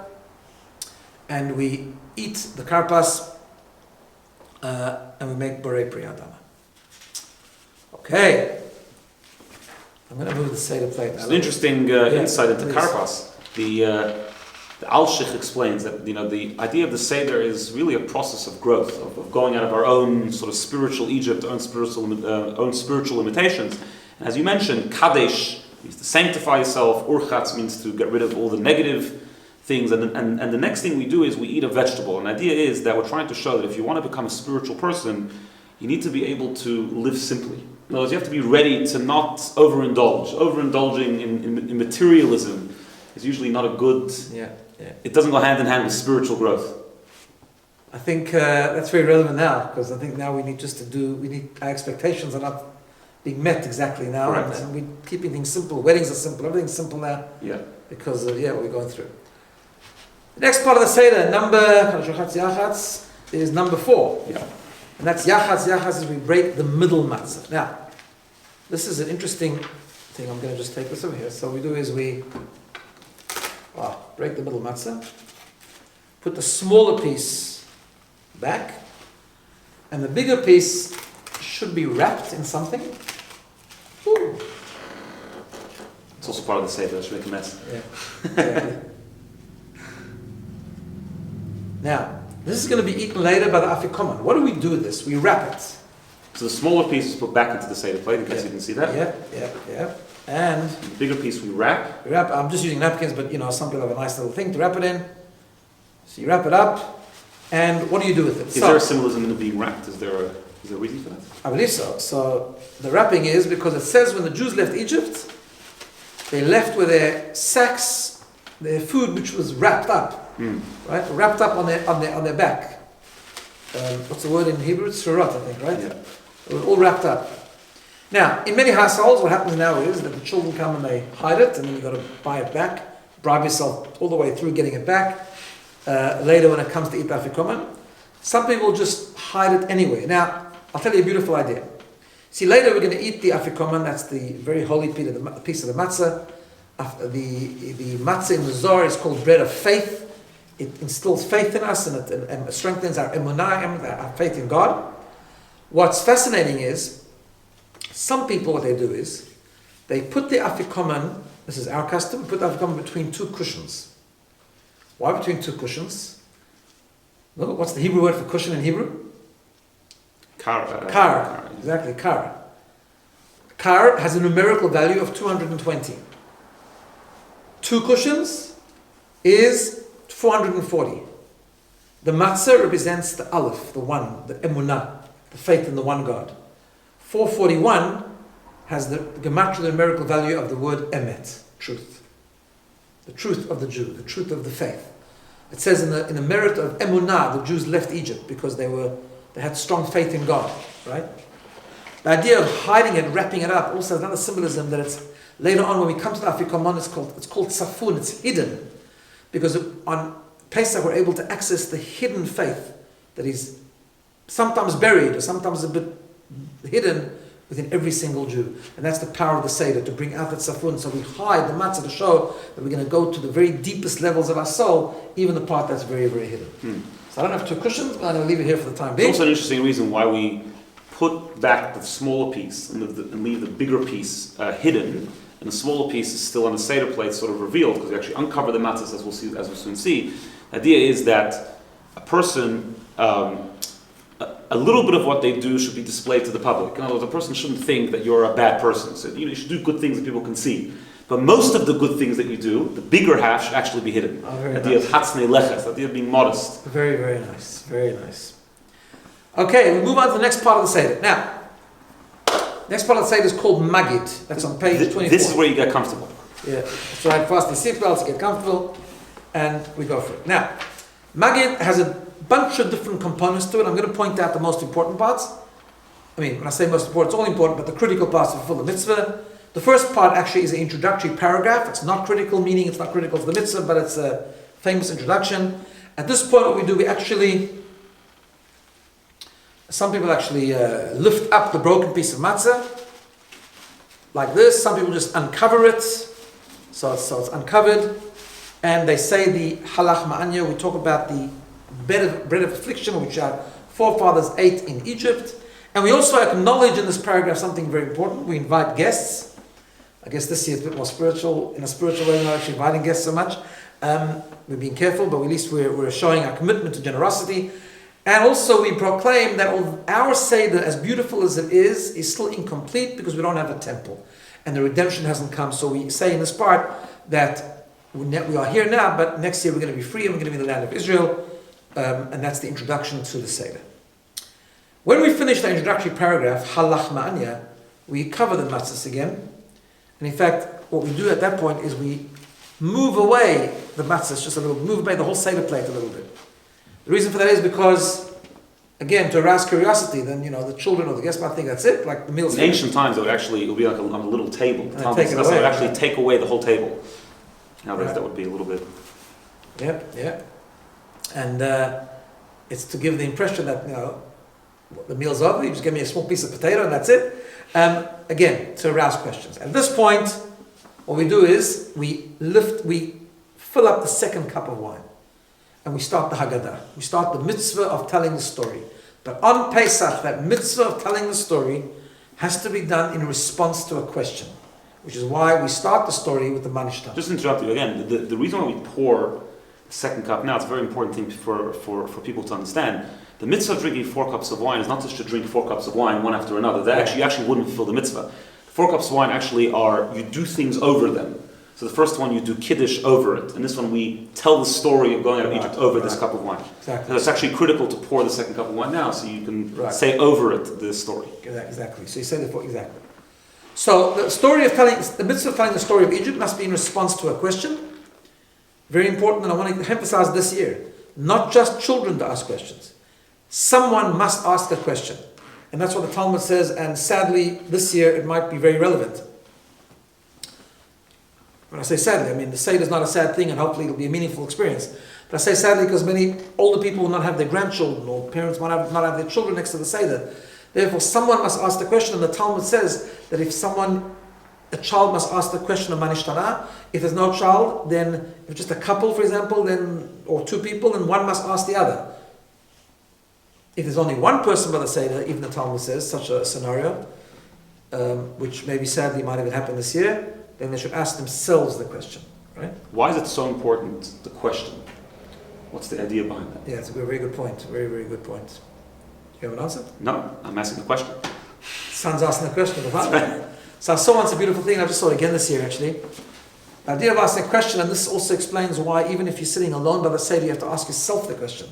and we eat the karpas, and we make borei pri ha'adama. Okay. I'm going to move the Seder plate now. It's an interesting insight into please. karpas. The Al-Shich explains that the idea of the Seder is really a process of growth, of going out of our own sort of spiritual Egypt, own spiritual limitations. And as you mentioned, Kadesh means to sanctify yourself, Urchatz means to get rid of all the negative things, and the next thing we do is we eat a vegetable. And the idea is that we're trying to show that if you want to become a spiritual person, you need to be able to live simply. In other words, you have to be ready to not overindulge. Overindulging in materialism is usually not a good... Yeah. It doesn't go hand in hand with spiritual growth. I think that's very relevant now, because I think now we need our expectations are not being met exactly now, and we're keeping things simple. Weddings are simple, everything's simple now, because of what we're going through. The next part of the Seder, is number 4. Yeah. And that's Yachatz. Yachatz is we break the middle matzah. Now, this is an interesting thing. I'm going to just take this over here. So what we do is we break the middle matzah, put the smaller piece back, and the bigger piece should be wrapped in something. Ooh. It's also part of the Seder, let's make a mess. Yeah. Exactly. Now, this is going to be eaten later by the afikoman. What do we do with this? We wrap it. So the smaller piece is put back into the Seder plate, in case you didn't see that. Yeah. And the bigger piece we wrap. I'm just using napkins, but some people have a nice little thing to wrap it in. So you wrap it up, and what do you do with it? Is there a symbolism in it being wrapped? Is there a reason for that? I believe so. So the wrapping is because it says when the Jews left Egypt, they left with their sacks, their food which was wrapped up. Right, wrapped up on their back. What's the word in Hebrew? It's surot, I think, right? Yeah. It was all wrapped up. Now, in many households, what happens now is that the children come and they hide it, and then you've got to buy it back, bribe yourself all the way through getting it back. Later, when it comes to eat afikoman, some people just hide it anyway. Now, I'll tell you a beautiful idea. See, later we're going to eat the afikoman. That's the very holy piece of the matzah. The matzah in the Zohar is called bread of faith. It instills faith in us, and it strengthens our emunah, our faith in God. What's fascinating is, some people, what they do is, they put the afikoman, this is our custom, put the afikoman between 2 cushions. Why between 2 cushions? Look, what's the Hebrew word for cushion in Hebrew? Kar. Exactly, kar. Kar has a numerical value of 220. 2 cushions is 440. The matzah represents the aleph, the one, the emunah, the faith in the one God. 441 has the gematria, the numerical value of the word emet, truth. The truth of the Jew, the truth of the faith. It says in the merit of emunah, the Jews left Egypt because they had strong faith in God, right? The idea of hiding it, wrapping it up, also has another symbolism that it's later on when we come to the Afikoman, it's called safun, it's hidden. Because on Pesach we're able to access the hidden faith that is sometimes buried or sometimes a bit hidden within every single Jew. And that's the power of the Seder, to bring out that safun. So we hide the matzah to show that we're going to go to the very deepest levels of our soul, even the part that's very, very hidden. So I don't have two cushions, but I'm going to leave it here for the time being. It's also an interesting reason why we put back the smaller piece and leave the bigger piece hidden, and the smaller piece is still on the Seder plate, sort of revealed, because we actually uncover the matzahs, as we'll soon see. The idea is that a person, a little bit of what they do should be displayed to the public. In other words, a person shouldn't think that you're a bad person. So you should do good things that people can see. But most of the good things that you do, the bigger half, should actually be hidden. The idea of hatzne leches, the idea of being modest. Very, very nice. Very nice. Okay, we move on to the next part of the Seder. Now, next part of the Seder is called Magid. That's on page 24. This is where you get comfortable. Yeah, that's right. Fasten your seatbelts, get comfortable, and we go for it. Now, Magid has a bunch of different components to it. I'm going to point out the most important parts. I mean, when I say most important, it's all important, but the critical parts to fulfill the mitzvah. The first part actually is an introductory paragraph. It's not critical, meaning it's not critical to the mitzvah, but it's a famous introduction. At this point, what we do, some people actually lift up the broken piece of matzah, like this. Some people just uncover it, so it's uncovered. And they say the halach ma'anya, we talk about the bread of affliction, which our forefathers ate in Egypt. And we also acknowledge in this paragraph something very important. We invite guests. I guess this year it's a bit more spiritual, in a spiritual way. We're not actually inviting guests so much. We're being careful, but at least we're showing our commitment to generosity. And also we proclaim that our Seder, as beautiful as it is still incomplete because we don't have a temple. And the redemption hasn't come. So we say in this part that we are here now, but next year we're going to be free and we're going to be in the land of Israel. And that's the introduction to the Seder. When we finish the introductory paragraph, halach ma'anya, we cover the matzahs again. And in fact, what we do at that point is we move away the matzahs just a little, move away the whole Seder plate a little bit. The reason for that is because, again, to arouse curiosity, then, the children or the guests might think that's it, like the meals. In ancient times, it would be like on a little table. It would actually take away the whole table. Nowadays, that would be a little bit. Yeah. And it's to give the impression that, the meal's over, you just give me a small piece of potato and that's it. Again, to arouse questions. At this point, what we do is we fill up the second cup of wine. And we start the Haggadah. We start the mitzvah of telling the story. But on Pesach, that mitzvah of telling the story has to be done in response to a question. Which is why we start the story with the Manishta. Just to interrupt you again, the reason why we pour the second cup now, it's a very important thing for people to understand. The mitzvah of drinking 4 cups of wine is not just to drink 4 cups of wine one after another. That actually wouldn't fulfill the mitzvah. 4 cups of wine actually you do things over them. So the first one you do kiddush over it, and this one we tell the story of going out of Egypt over this cup of wine. Exactly. So it's actually critical to pour the second cup of wine now, so you can say over it the story. Exactly. So you say the exactly. So the mitzvah of telling the story of Egypt must be in response to a question. Very important, and I want to emphasize this year. Not just children to ask questions. Someone must ask a question. And that's what the Talmud says, and sadly, this year it might be very relevant. When I say sadly, I mean the Seder is not a sad thing, and hopefully it'll be a meaningful experience. But I say sadly because many older people will not have their grandchildren, or parents might not have their children next to the Seder. Therefore, someone must ask the question, and the Talmud says that if a child must ask the question of Manishtana. If there's no child, then if just a couple, for example, or 2 people, then one must ask the other. If there's only one person by the Seder, even the Talmud says, such a scenario, which maybe sadly might even happen this year, then they should ask themselves the question, right? Why is it so important, the question? What's the idea behind that? Yeah, it's a very good point. Very, very good point. You have an answer? No, I'm asking the question. Son's asking the question. So I saw once a beautiful thing, I just saw it again this year actually. The idea of asking a question, and this also explains why even if you're sitting alone by the Seder, you have to ask yourself the question.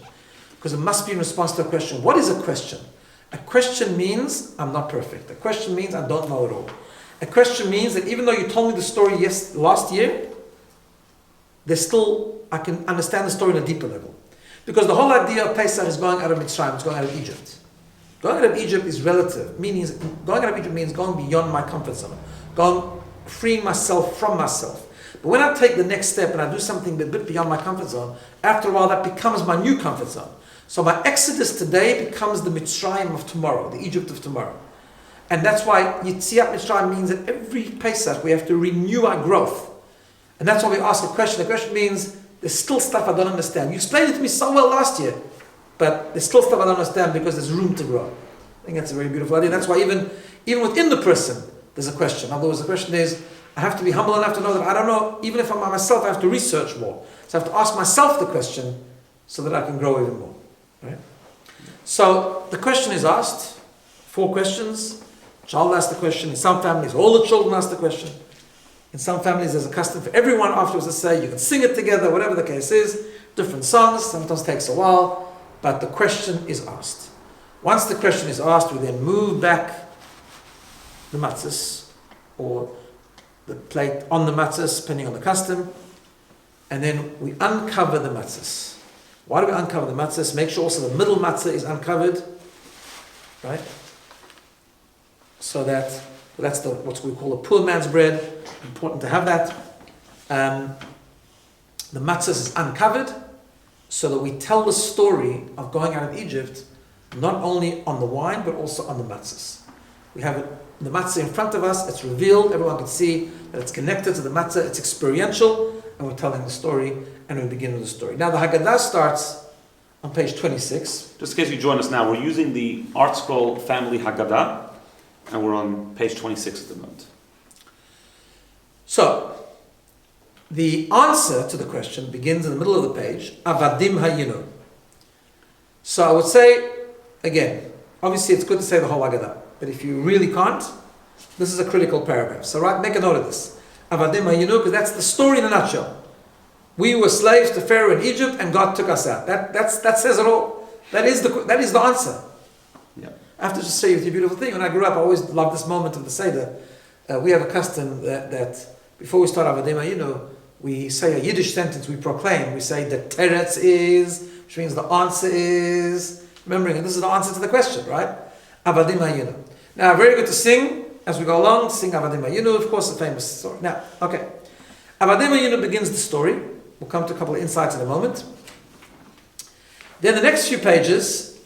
Because it must be in response to a question. What is a question? A question means I'm not perfect. A question means I don't know it all. A question means that even though you told me the story last year, I can understand the story on a deeper level. Because the whole idea of Pesach is going out of Mitzrayim, it's going out of Egypt. Going out of Egypt is relative, meaning going out of Egypt means going beyond my comfort zone, freeing myself from myself. But when I take the next step and I do something a bit beyond my comfort zone, after a while that becomes my new comfort zone. So my Exodus today becomes the Mitzrayim of tomorrow, the Egypt of tomorrow. And that's why Yetziat Mitzrayim means that every Pesach we have to renew our growth. And that's why we ask a question. The question means, there's still stuff I don't understand. You explained it to me so well last year, but there's still stuff I don't understand because there's room to grow. I think that's a very beautiful idea. That's why even within the person, there's a question. In other words, the question is, I have to be humble enough to know that I don't know, even if I'm by myself, I have to research more. So I have to ask myself the question so that I can grow even more. Right? So the question is asked, 4 questions. Child asks the question. In some families, all the children ask the question. In some families, there's a custom for everyone afterwards to say, you can sing it together, whatever the case is. Different songs, sometimes takes a while, but the question is asked. Once the question is asked, we then move back the matzahs, or the plate on the matzahs, depending on the custom, and then we uncover the matzahs. Why do we uncover the matzahs? Make sure also the middle matzah is uncovered, right? So that's what we call a poor man's bread. Important to have that. The matzahs is uncovered so that we tell the story of going out of Egypt not only on the wine but also on the matzahs. We have it, the matzah in front of us, it's revealed, everyone can see that it's connected to the matzah, it's experiential, and we're telling the story, and we begin with the story. Now the Haggadah starts on page 26. Just in case you join us now, we're using the Art Scroll Family Haggadah, and we're on page 26 at the moment. So, the answer to the question begins in the middle of the page, Avadim Hayinu. So I would say, again, obviously it's good to say the whole Haggadah, but if you really can't, this is a critical paragraph. So make a note of this. Avadim Hayinu, because that's the story in a nutshell. We were slaves to Pharaoh in Egypt and God took us out. That says it all. That is the answer. Yeah. I have to just say with you a beautiful thing. When I grew up, I always loved this moment of the Seder. We have a custom that before we start Avadim Hayinu, we say a Yiddish sentence, we proclaim, we say the teretz is, which means the answer is, remembering, and this is the answer to the question, right? Avadim Hayinu. Now, very good to sing as we go along, sing Avadim Hayinu, of course, a famous story. Now, okay. Avadim Hayinu begins the story. We'll come to a couple of insights in a moment. Then the next few pages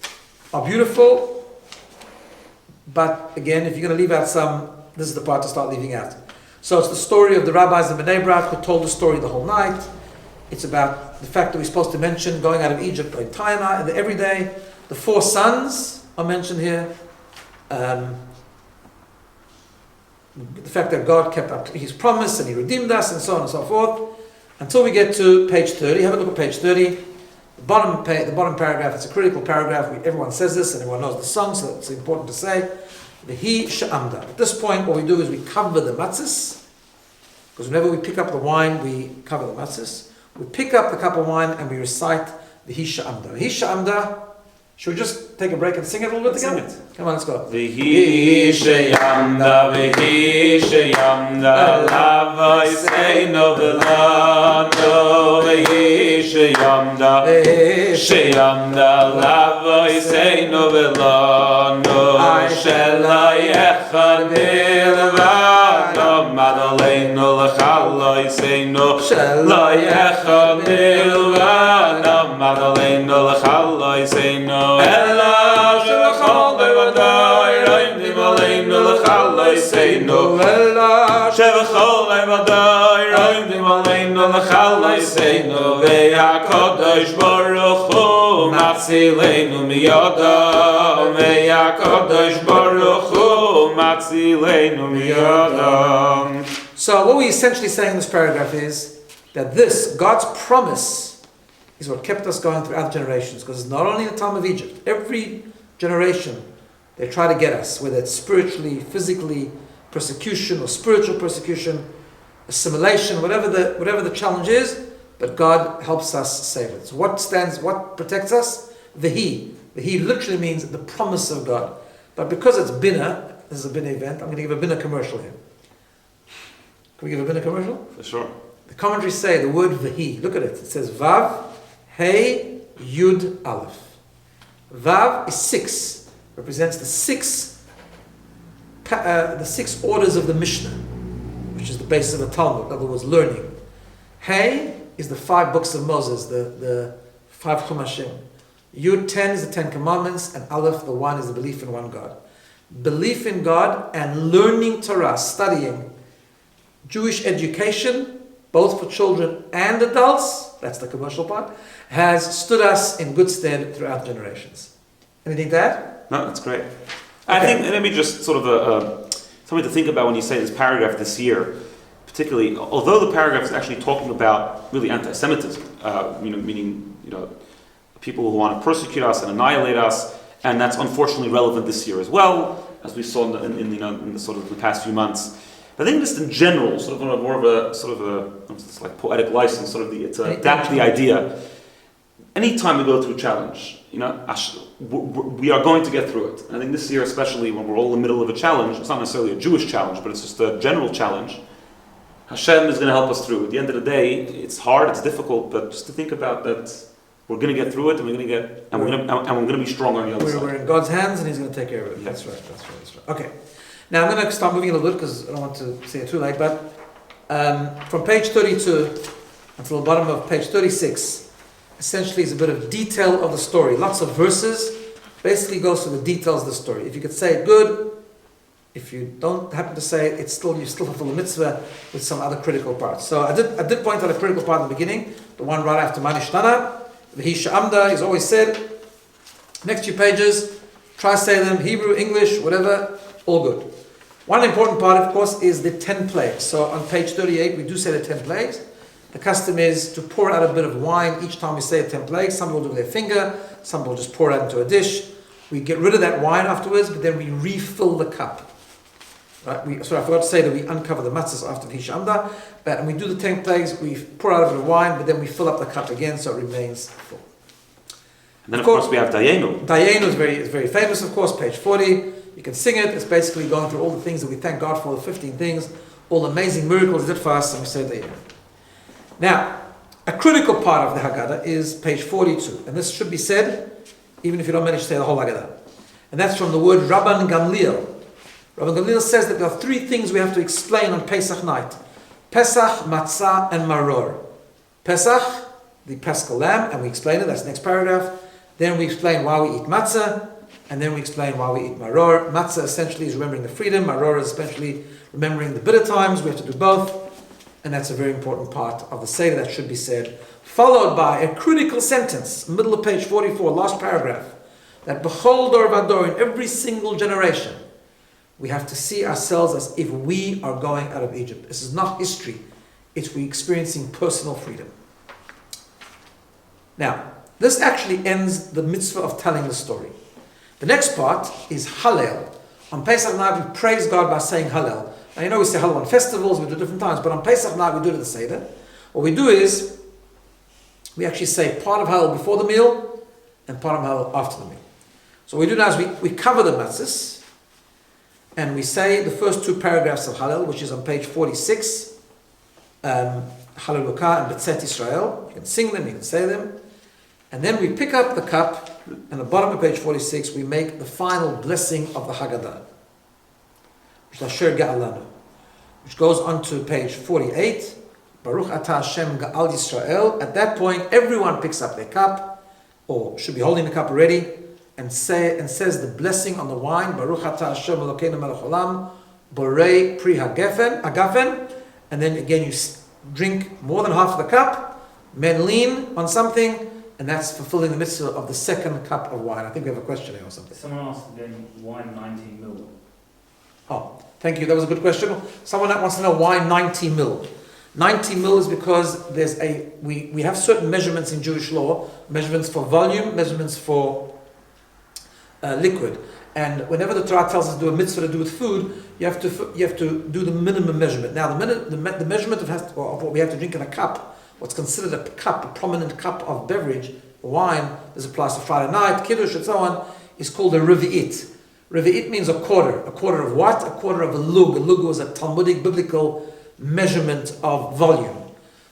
are beautiful, but again, if you're going to leave out some, this is the part to start leaving out. So it's the story of the rabbis in Bnei Brak who told the story the whole night. It's about the fact that we're supposed to mention going out of Egypt by Taima and every day. The 4 sons are mentioned here. The fact that God kept up His promise and He redeemed us and so on and so forth. Until we get to page 30. Have a look at page 30. The bottom paragraph, it's a critical paragraph. Everyone says this and everyone knows the song, so it's important to say. Vehi she'amda. At this point, what we do is we cover the matzahs, because whenever we pick up the wine, we cover the matzahs. We pick up the cup of wine and we recite Vehi she'amda. Vehi she'amda. Should we just take a break and sing it a little bit together? Come on, let's go. Vehi she'amda, vehi she'amda, lava yiseinu v'lano. Vehi she'amda, she'amda, lava yiseinu v'lano. Shela yechad bilvado, madaleinu l'chalo yiseinu. Shela yechad bilvado, madaleinu l'chalo yiseinu. Ela shevachol levadai, roimdim aleinu l'chalo yiseinu. Ela shevachol levadai, roimdim aleinu l'chalo yiseinu. Ve'yakodosh baruch hu matzileinu miyodam. Ve'yakodosh baruch hu matzileinu miyodam. So what we essentially say in this paragraph is that this, God's promise, is what kept us going throughout generations, because it's not only the time of Egypt. Every generation, they try to get us, whether it's spiritually, physically, persecution or spiritual persecution, assimilation, whatever the challenge is, but God helps us save it. So what protects us? The He. He literally means the promise of God. But because it's BINA, this is a BINA event, I'm going to give a BINA commercial here. Can we give a BINA commercial? For sure. The commentaries say the word Vahi, look at it. It says Vav, Hey, Yud, Aleph. Vav is 6, represents the six orders of the Mishnah, which is the basis of the Talmud, in other words, learning. Hey is the 5 books of Moses, the 5 Chumashim. Yud 10 is the 10 Commandments, and Aleph, the 1, is the belief in one God. Belief in God and learning Torah, studying Jewish education, both for children and adults, that's the commercial part, has stood us in good stead throughout generations. Anything to add? No, that's great. I think, let me just sort of something to think about when you say this paragraph this year, particularly, although the paragraph is actually talking about really anti-Semitism, meaning people who want to persecute us and annihilate us, and that's unfortunately relevant this year as well, as we saw in the sort of the past few months. But I think just in general, sort of more of a it's like poetic license, sort of to adapt the idea. Anytime we go through a challenge, we are going to get through it. And I think this year, especially when we're all in the middle of a challenge, it's not necessarily a Jewish challenge, but it's just a general challenge. Hashem is going to help us through. At the end of the day, it's hard, it's difficult, but just to think about that, we're going to get through it, and we're going to be strong on the other side. We're in God's hands, and He's going to take care of it. Yeah. That's right. Okay. Now I'm going to start moving a little bit because I don't want to say it too late. But from page 32 until the bottom of page 36, essentially is a bit of detail of the story. Lots of verses. Basically goes through the details of the story. If you could say it, good. If you don't happen to say it, you still fulfill the mitzvah with some other critical parts. So I did point out a critical part in the beginning, the one right after Manishtana. The Sha'amda is always said. Next few pages, try to say them, Hebrew, English, whatever, all good. One important part, of course, is the 10 plagues. So on page 38, we do say the 10 plagues. The custom is to pour out a bit of wine each time we say the 10 plagues. Some people do it with their finger, some people just pour it out into a dish. We get rid of that wine afterwards, but then we refill the cup. Right? So I forgot to say that we uncover the matzahs after the Hishamda, and we do the 10 plagues, we pour out a bit of wine, but then we fill up the cup again so it remains full. And then of course we have Dayenu. Dayenu is very famous, of course, page 40. You can sing it. It's basically going through all the things that we thank God for, the 15 things, all the amazing miracles He did for us, and we say Dayenu. Now, a critical part of the Haggadah is page 42, and this should be said even if you don't manage to say the whole Haggadah. And that's from the word Rabban Gamliel. Rabban Gamliel says that there are 3 things we have to explain on Pesach night. Pesach, Matzah, and Maror. Pesach, the Paschal Lamb, and we explain it, that's the next paragraph. Then we explain why we eat Matzah, and then we explain why we eat Maror. Matzah essentially is remembering the freedom, Maror is essentially remembering the bitter times, we have to do both, and that's a very important part of the Seder that should be said. Followed by a critical sentence, middle of page 44, last paragraph, that B'chol Dor Vador, in every single generation, we have to see ourselves as if we are going out of Egypt. This is not history. It's we experiencing personal freedom. Now, this actually ends the mitzvah of telling the story. The next part is Hallel. On Pesach night, we praise God by saying Hallel. Now, we say Hallel on festivals, we do different times, but on Pesach night, we do it at the Seder. What we do is, we actually say part of Hallel before the meal, and part of Hallel after the meal. So what we do now is we cover the matzahs, and we say the first 2 paragraphs of Hallel, which is on page 46, Hallelujah and B'tzet Israel. You can sing them, you can say them. And then we pick up the cup, and at the bottom of page 46, we make the final blessing of the Haggadah, which is Asher Ga'alanu, which goes on to page 48, Baruch Atah Hashem Ga'al Yisrael. At that point, everyone picks up their cup, or should be holding the cup already, and says the blessing on the wine, Baruch Atah Hashem Elokeinu Melech Olam, Borei Pri Hagafen, and then again you drink more than half of the cup, men lean on something, and that's fulfilling the mitzvah of the second cup of wine. I think we have a question here or something. Someone asked again, why 19 mil? Oh, thank you. That was a good question. Someone that wants to know why 90 mil. 90 mil is because we have certain measurements in Jewish law, measurements for volume, measurements for liquid. And whenever the Torah tells us to do a mitzvah to do with food, you have to do the minimum measurement. Now, the measurement of what we have to drink in a cup, what's considered a cup, a prominent cup of beverage, wine, this applies to Friday night, Kiddush and so on, is called a Revi'it. Revi'it means a quarter. A quarter of what? A quarter of a lug. A lug was a Talmudic biblical measurement of volume.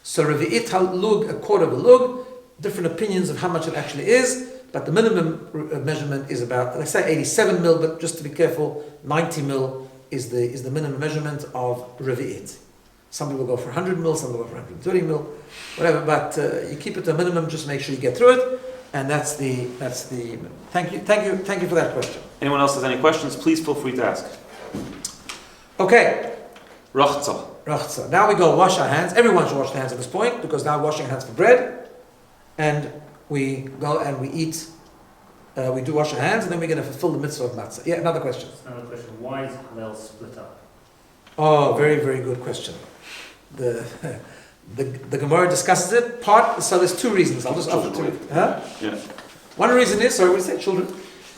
So Revi'it lug, a quarter of a lug, different opinions of how much it actually is, but the minimum measurement is about, let's say 87 mil, but just to be careful, 90 mil is the minimum measurement of Revi'it. Some people go for 100 mil, some people go for 130 mil, whatever, but you keep it to a minimum, just make sure you get through it, and that's the, thank you for that question. Anyone else has any questions, please feel free to ask. Okay. Rachza. Now we go wash our hands. Everyone should wash their hands at this point, because now we're washing hands for bread, and we go and we eat, we do wash our hands, and then we're going to fulfill the mitzvah of matzah. Yeah, another question. Another question. Why is Hallel split up? Oh, very, very good question. The Gemara discusses it. So there's two reasons. I'll just offer two. Huh? Yeah. One reason is, sorry, what did you say, children?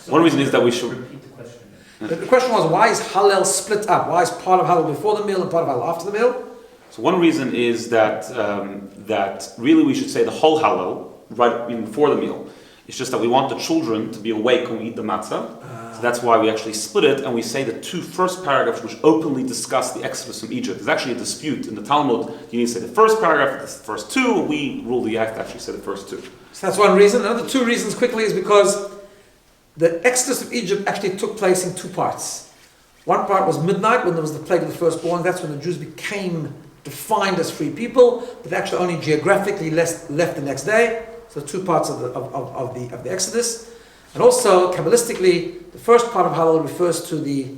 One reason is that we should repeat the question. The question was, why is Hallel split up? Why is part of Hallel before the meal and part of Hallel after the meal? So one reason is that that really we should say the whole Hallel right even before the meal. It's just that we want the children to be awake when we eat the matzah. So that's why we actually split it, and we say the two first paragraphs which openly discuss the exodus from Egypt. There's actually a dispute in the Talmud. You need to say the first paragraph, the first two. We rule that you have to actually say the first two. So that's one reason. Another two reasons quickly is because the exodus of Egypt actually took place in two parts. One part was midnight, when there was the plague of the firstborn. That's when the Jews became defined as free people, but actually only geographically left the next day. So two parts of the Exodus. And also, Kabbalistically, the first part of Hallel refers to the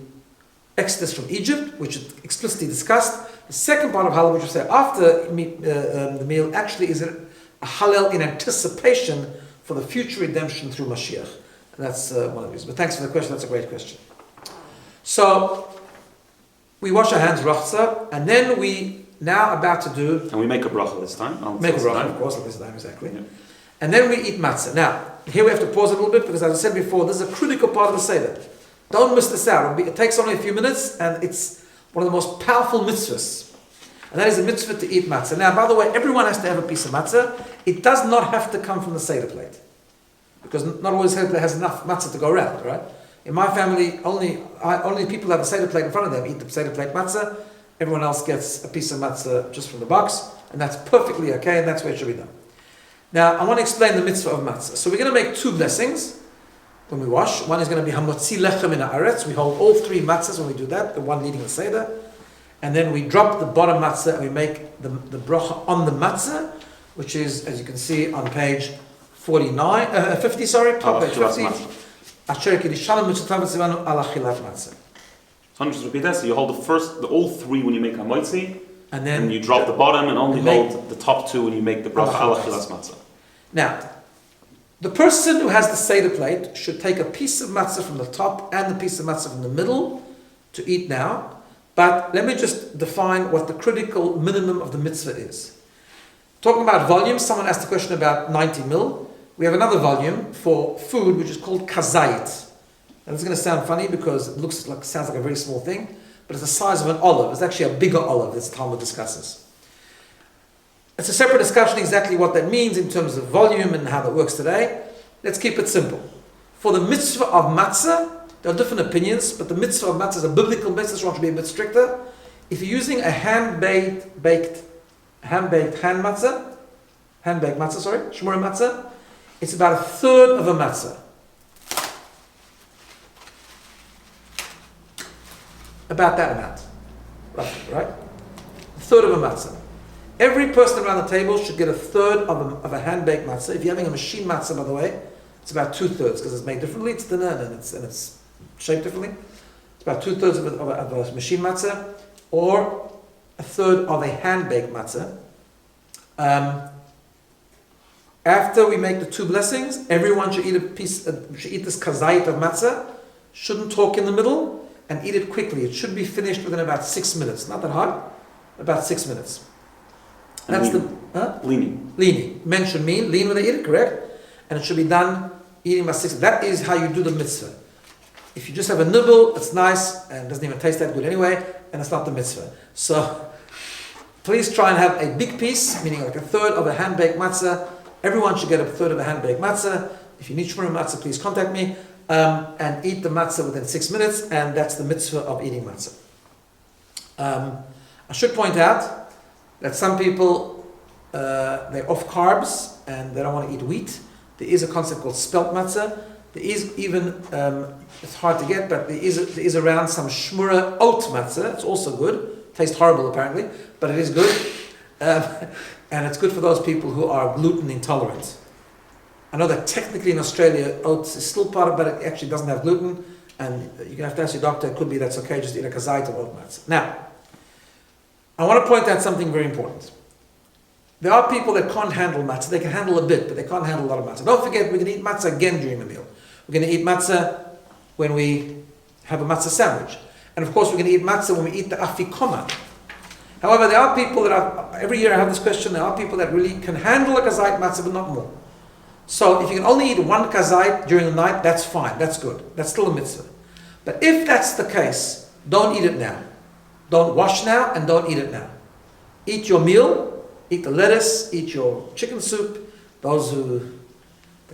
Exodus from Egypt, which is explicitly discussed. The second part of Hallel, which we say after the meal, actually is a Hallel in anticipation for the future redemption through Mashiach. And that's one of the reasons. But thanks for the question, that's a great question. So, we wash our hands, rachza, and then we now about to do... And we make a bracha this time. Make a bracha, of course, like this time, exactly. Yeah. And then we eat matzah. Now, here we have to pause a little bit, because as I said before, this is a critical part of the Seder. Don't miss this out. It takes only a few minutes, and it's one of the most powerful mitzvahs. And that is a mitzvah to eat matzah. Now, by the way, everyone has to have a piece of matzah. It does not have to come from the Seder plate, because not always the Seder plate has enough matzah to go around, right? In my family, only people who have a Seder plate in front of them eat the Seder plate matzah. Everyone else gets a piece of matzah just from the box, and that's perfectly okay, and that's where it should be done. Now, I want to explain the mitzvah of matzah. So we're going to make two blessings when we wash. One is going to be hamotzi lechem in haaretz. We hold all three matzahs when we do that, the one leading the Seder. And then we drop the bottom matzah and we make the bracha on the matzah, which is, as you can see, on page 50, top page 50. Asher kiddushanu mitzvot tzivanu ala chilat matzah. So just repeat that. So you hold all three when you make hamotzi, and then you drop the bottom and only hold the top two when you make the bracha ala chilat matzah. Now, the person who has the Seder plate should take a piece of matzah from the top and the piece of matzah from the middle to eat now. But let me just define what the critical minimum of the mitzvah is. Talking about volume, someone asked a question about 90 mil. We have another volume for food which is called kazayit. And it's going to sound funny because it sounds like a very small thing, but it's the size of an olive. It's actually a bigger olive, this Talmud discusses. It's a separate discussion exactly what that means in terms of volume and how that works today. Let's keep it simple. For the mitzvah of matzah, there are different opinions, but the mitzvah of matzah is a biblical mitzvah, so I want to be a bit stricter. If you're using a hand-baked matzah, shmura matzah, it's about a third of a matzah. About that amount, roughly, right? A third of a matzah. Every person around the table should get a third of a hand-baked matzah. If you're having a machine matzah, by the way, it's about 2/3 because it's made differently. It's thinner and it's shaped differently. It's about 2/3 of a machine matzah, or a third of a hand-baked matzah. After we make the two blessings, everyone should eat should eat this kazayit of matzah. Shouldn't talk in the middle, and eat it quickly. It should be finished within about 6 minutes. Not that hard, about 6 minutes. That's leaning. Men should lean when they eat it, correct? And it should be done eating by 6. That is how you do the mitzvah. If you just have a nibble, it's nice and doesn't even taste that good anyway, and it's not the mitzvah. So please try and have a big piece, meaning like a third of a hand-baked matzah, Everyone should get a third of a hand-baked matzah. If you need shmura matzah, please contact me. And eat the matzah within 6 minutes, and that's the mitzvah of eating matzah. I should point out that some people, they're off carbs and they don't want to eat wheat. There is a concept called spelt matzah. There is even, it's hard to get, but there is around some shmura oat matzah. It's also good. Tastes horrible apparently, but it is good. And it's good for those people who are gluten intolerant. I know that technically in Australia, oats is still part of it, but it actually doesn't have gluten. And you're going to have to ask your doctor, it could be that's okay, just eat a kazait of oat matzah. Now, I want to point out something very important. There are people that can't handle matzah. They can handle a bit, but they can't handle a lot of matzah. Don't forget, we're going to eat matzah again during the meal. We're going to eat matzah when we have a matzah sandwich. And of course, we're going to eat matzah when we eat the afikoman. However, there are people that every year I have this question, there are people that really can handle a kazait matzah, but not more. So if you can only eat one kazait during the night, that's fine, that's good. That's still a mitzvah. But if that's the case, don't eat it now. Don't wash now and don't eat it now. Eat your meal, eat the lettuce, eat your chicken soup. The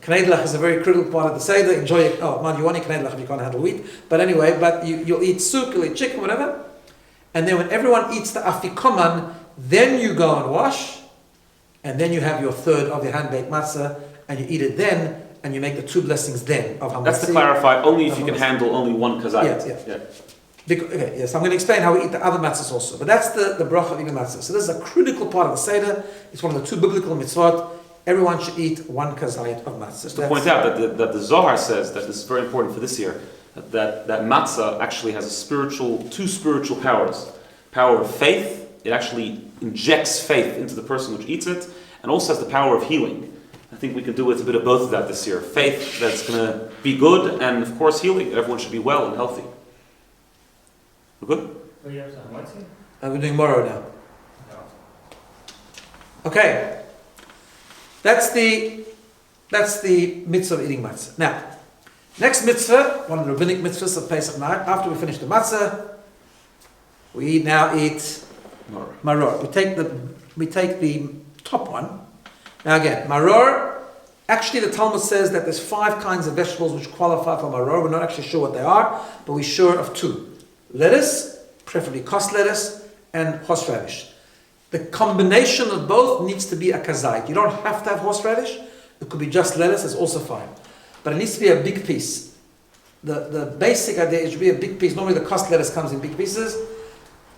knedlach is a very critical part of the Seder. Enjoy it. Oh, man, you want to eat knedlach if you can't handle wheat. But anyway, you'll eat soup, you'll eat chicken, whatever. And then when everyone eats the afikoman, then you go and wash, and then you have your third of your hand-baked matzah, and you eat it then, and you make the two blessings then of Hamatzi. That's to clarify, only if you can handle only one kazait. Yeah. Okay, yes, I'm going to explain how we eat the other matzahs also. But that's the bracha of eating matzah. So this is a critical part of the Seder. It's one of the two biblical mitzvot. Everyone should eat one kazait of matzah. Just to point out that the Zohar says that this is very important for this year, that matzah actually has two spiritual powers. Power of faith, it actually injects faith into the person which eats it, and also has the power of healing. I think we can do with a bit of both of that this year. Faith that's going to be good, and of course healing. Everyone should be well and healthy. We're good? We're doing moro now. Okay. That's the mitzvah of eating matzah. Now, next mitzvah, one of the rabbinic mitzvahs of Pesach night, after we finish the matzah, we now eat maror. We take the top one. Now again, maror, actually the Talmud says that there's 5 kinds of vegetables which qualify for maror. We're not actually sure what they are, but we're sure of 2. Lettuce, preferably cost lettuce, and horseradish. The combination of both needs to be a kazait. You don't have to have horseradish. It could be just lettuce, it's also fine. But it needs to be a big piece. The basic idea is to be a big piece. Normally the cost lettuce comes in big pieces.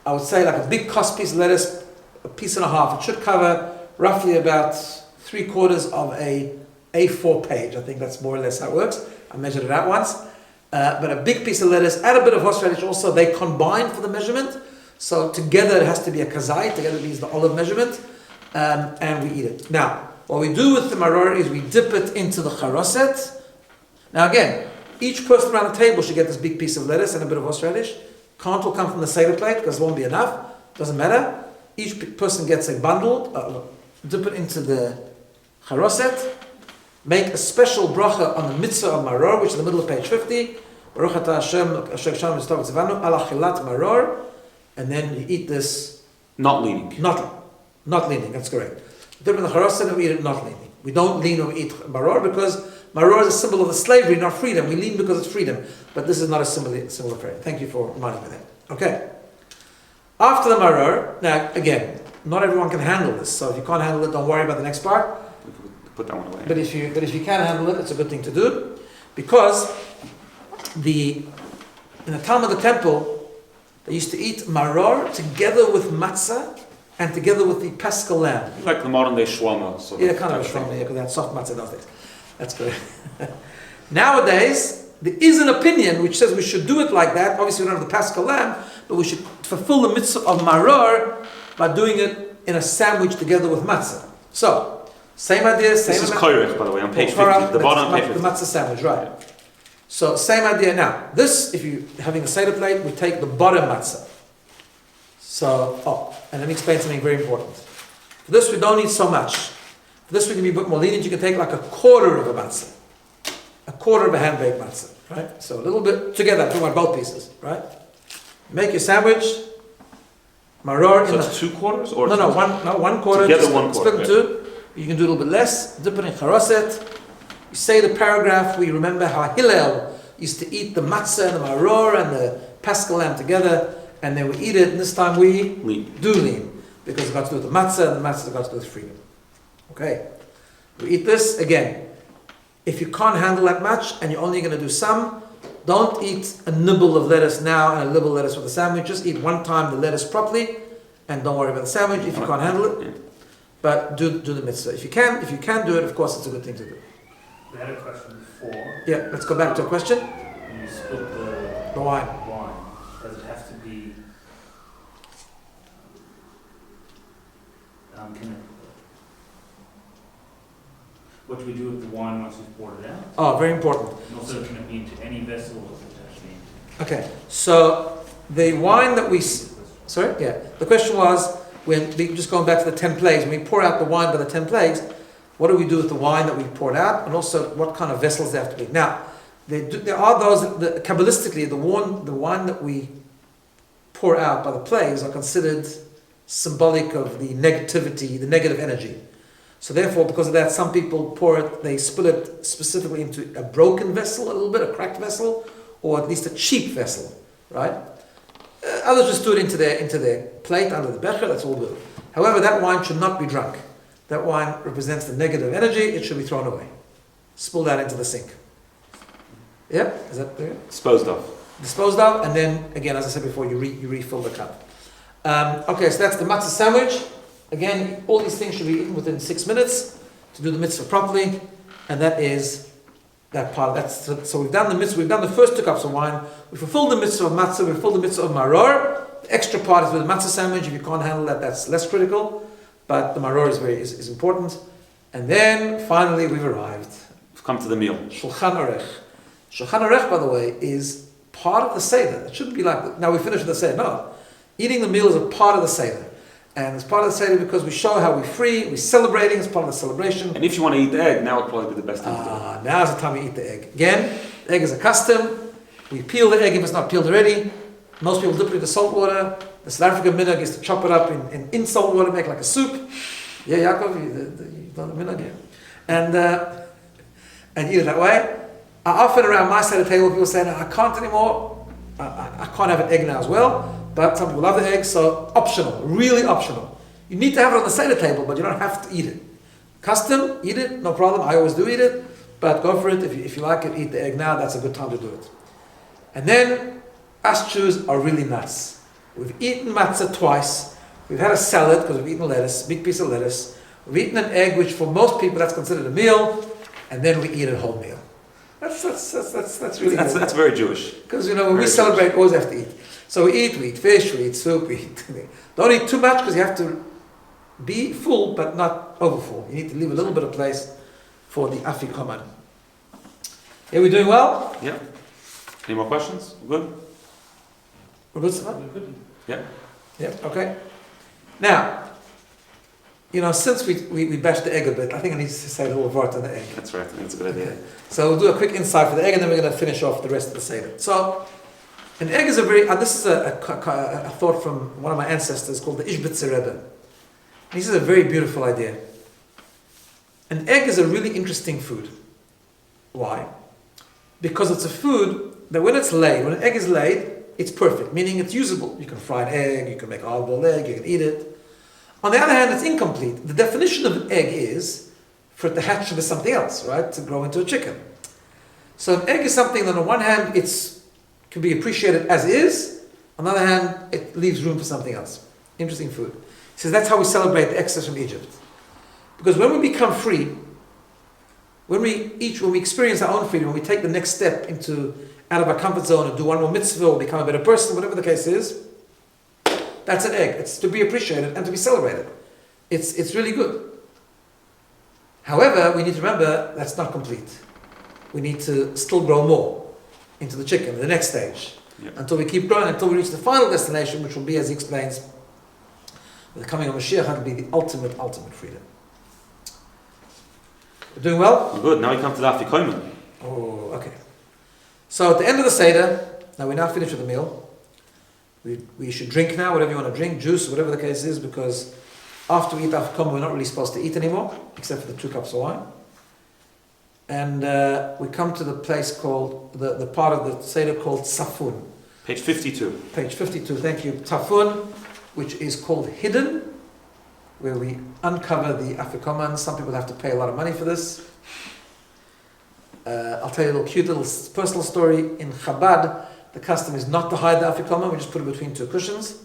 I would say like a big cost piece of lettuce, a piece and a half. It should cover roughly about 3/4 of a A4 page. I think that's more or less how it works. I measured it out once. But a big piece of lettuce, add a bit of horseradish also. They combine for the measurement. So together it has to be a kazait. Together means the olive measurement. And we eat it. Now, what we do with the maror is we dip it into the charoset. Now again, each person around the table should get this big piece of lettuce and a bit of horseradish. Can't all come from the Seder plate because it won't be enough. Doesn't matter. Each person gets a bundle. Dip it into the charoset. Make a special bracha on the mitzvah of maror, which is in the middle of page 50. Baruch atah Hashem, asher shalom v'tov tzivanu, ala chilat maror. And then you eat this... Not leaning. Not leaning, that's correct. Dip it in the charoset and we eat it not leaning. We don't lean when we eat maror because maror is a symbol of the slavery, not freedom. We lean because it's freedom. But this is not a symbol of prayer. Thank you for reminding me that. Okay. After the maror, now again, not everyone can handle this. So if you can't handle it, don't worry about the next part. Put that one away. But if you can handle it, it's a good thing to do. Because in the time of the temple, they used to eat maror together with matzah and together with the paschal lamb. Like the modern day shawarma. Yeah, kind of a shawarma, because they had soft matzah those days. That's good. Nowadays, there is an opinion which says we should do it like that. Obviously, we don't have the paschal lamb, but we should fulfill the mitzvah of maror by doing it in a sandwich together with matzah. So, same idea, same... This is koyrech, by the way, on page 50. The bottom page 50. The matzah sandwich, right. So, same idea. Now, this, if you're having a Seder plate, we take the bottom matzah. So, and let me explain something very important. For this, we don't need so much. For this, we can be a bit more lenient. You can take like 1/4 of a matzah. 1/4 of a hand-baked matzah, right? So, a little bit together. I'm talking about both pieces, right? Make your sandwich. Maror So it's 2/4? Or no, 1/4. Together 1/4. Split in two. You can do a little bit less. Dip it in charoset. You say the paragraph. We remember how Hillel used to eat the matzah and the maror and the paschal lamb together, and then we eat it. And this time we do lean, because it's got to do with the matzah, and the matzah has got to do with freedom. Okay, we eat this again. If you can't handle that much and you're only going to do some, don't eat a nibble of lettuce now and a nibble of lettuce with the sandwich. Just eat one time the lettuce properly, and don't worry about the sandwich if you can't handle it. But do the mitzvah. If you can do it, of course, it's a good thing to do. We had a question before. Yeah, let's go back to a question. You split The wine. Does it have to be? What do we do with the wine once we've poured it out? Oh, very important. And also, can it be into any vessel, or does it have to be into? Okay, so the wine that we... Sorry? Yeah. The question was, just going back to the 10 plagues, when we pour out the wine by the 10 plagues, what do we do with the wine that we poured out? And also, what kind of vessels they have to be? Now, there are those, Kabbalistically, the wine that we pour out by the plagues are considered symbolic of the negativity, the negative energy. So therefore, because of that, some people they spill it specifically into a broken vessel, a little bit, a cracked vessel, or at least a cheap vessel, right? Others just do it into their plate, under the becher, that's all good. However, that wine should not be drunk. That wine represents the negative energy, it should be thrown away. Spill that into the sink. Yeah? Is that clear? Disposed of, and then, again, as I said before, you refill the cup. Okay, so that's the matzah sandwich. Again, all these things should be eaten within 6 minutes to do the mitzvah properly, and that is that part. So we've done the mitzvah, we've done the first 2 cups of wine, we fulfilled the mitzvah of matzah, we fulfilled the mitzvah of maror. The extra part is with the matzah sandwich. If you can't handle that, that's less critical, but the maror is important. And then, finally, we've arrived. we've come to the meal. Shulchan Aruch. Shulchan Aruch, by the way, is part of the Seder. It shouldn't be like, now we finished with the Seder. No. Eating the meal is a part of the Seder. And it's part of the Seder because we show how we're free, we're celebrating, it's part of the celebration. And if you want to eat the egg, now would probably be the best time to do it. Now's the time we eat the egg. Again, the egg is a custom. We peel the egg if it's not peeled already. Most people dip it into salt water. The South African minhag is to chop it up in salt water, make like a soup. Yeah, Yaakov, you've done the minhag, yeah. And eat it that way. Often around my side of the table, people say, no, I can't anymore. I can't have an egg now as well. But some people love the egg, so optional, really optional. You need to have it on the Seder table, but you don't have to eat it. Custom, eat it, no problem. I always do eat it, but go for it. If you like it, eat the egg now. That's a good time to do it. And then, us Jews are really nuts. We've eaten matzah twice. We've had a salad, because we've eaten lettuce, big piece of lettuce. We've eaten an egg, which for most people that's considered a meal, and then we eat a whole meal. That's really good. That's very Jewish. Because when we celebrate, we always have to eat. So we eat fish, we eat soup, we eat. Don't eat too much because you have to be full but not overfull. You need to leave a little bit of place for the afikoman. Yeah, we doing well? Yeah. Any more questions? Good? We're good, Stefan? We're good. Yeah. Yeah, okay. Now, since we bashed the egg a bit, I think I need to say a little word on the egg. That's right. I think it's a good idea. Okay. So we'll do a quick insight for the egg and then we're going to finish off the rest of the Seder. So, an egg is this is a thought from one of my ancestors called the Ishbitzer Rebbe. This is a very beautiful idea. An egg is a really interesting food. Why? Because it's a food that when an egg is laid, it's perfect, meaning it's usable. You can fry an egg, you can make a hard-boiled egg, you can eat it. On the other hand, it's incomplete. The definition of an egg is for it to hatch into something else, right? To grow into a chicken. So an egg is something that on one hand, can be appreciated as is. On the other hand, it leaves room for something else. Interesting food. He says that's how we celebrate the exodus from Egypt. Because when we become free, when we experience our own freedom, when we take the next step out of our comfort zone and do one more mitzvah or become a better person, whatever the case is, that's an egg. It's to be appreciated and to be celebrated. It's really good. However, we need to remember that's not complete. We need to still grow more into the chicken, the next stage. Yep. Until we keep growing, until we reach the final destination, which will be, as he explains, with the coming of Mashiach, will be the ultimate freedom. We're doing well? We're good. Now we come to the afikoman. Oh, okay. So at the end of the Seder, now we're now finished with the meal. We should drink now, whatever you want to drink, juice, whatever the case is, because After we eat afikoman, we're not really supposed to eat anymore, except for the 2 cups of wine. And we come to the place called, the part of the Seder called Tzafun. Page 52. Page 52, thank you. Tzafun, which is called hidden, where we uncover the afikoman. Some people have to pay a lot of money for this. I'll tell you a little cute little personal story. In Chabad, the custom is not to hide the afikoman, we just put it between 2 cushions.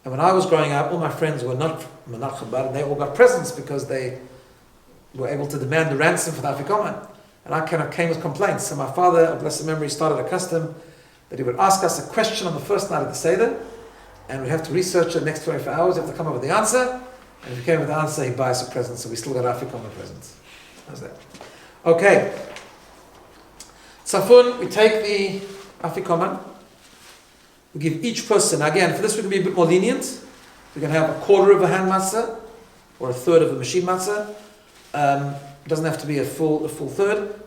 And when I was growing up, all my friends were not Chabad, and they all got presents because they were able to demand the ransom for the afikoman. And I kind of came with complaints. So my father, bless his memory, started a custom that he would ask us a question on the first night of the Seder, and we'd have to research it the next 24 hours, we have to come up with the answer, and if we came with the answer, he'd buy us a present, so we still got afikoman presents. How's that? Okay. Tzafun, we take the afikoman, we give each person, again, for this we can be a bit more lenient. We can have a quarter of a hand matzah, or a third of a machine matzah. It doesn't have to be a full third.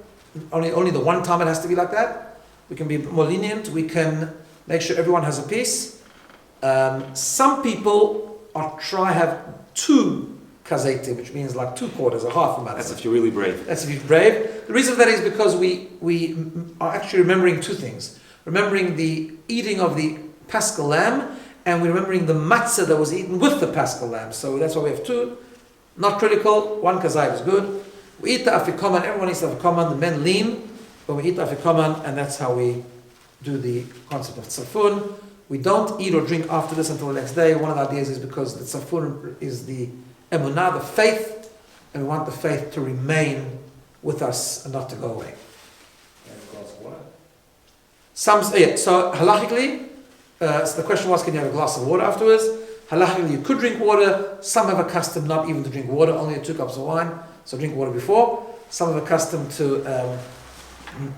Only the one time it has to be like that. We can be a bit more lenient. We can make sure everyone has a piece. Some people have 2 kazetim, which means like 2 quarters, or half a matzah. That's if you're really brave. That's if you're brave. The reason for that is because we are actually remembering 2 things. Remembering the eating of the Paschal lamb, and we're remembering the matzah that was eaten with the Paschal lamb. So that's why we have 2. Not critical. 1 kazait is good. We eat the afikoman. Everyone eats the afikoman. The men lean when we eat the afikoman, and that's how we do the concept of tzafun. We don't eat or drink after this until the next day. One of the ideas is because the tzafun is the emunah, the faith, and we want the faith to remain with us and not to go away. And a glass of water. So halachically, so the question was, can you have a glass of water afterwards? Halachically, you could drink water. Some have a custom not even to drink water, only 2 cups of wine. So drink water before. Some have a custom to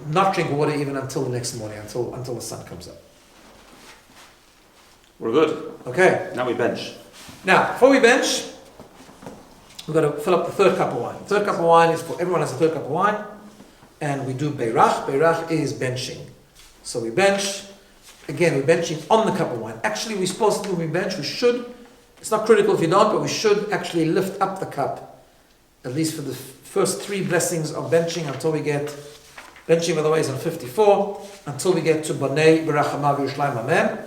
not drink water even until the next morning, until the sun comes up. We're good. Okay. Now we bench. Now, before we bench, we've got to fill up the 3rd cup of wine. The 3rd cup of wine is for everyone has a 3rd cup of wine, and we do beirach. Beirach is benching. So we bench. Again, we're benching on the cup of wine. Actually, we're supposed to, when we bench, we should, it's not critical if you don't, but we should actually lift up the cup, at least for the first 3 blessings of benching, until we get, benching by the way is on 54, until we get to Bonei Berachama V'Yushlaim Amen,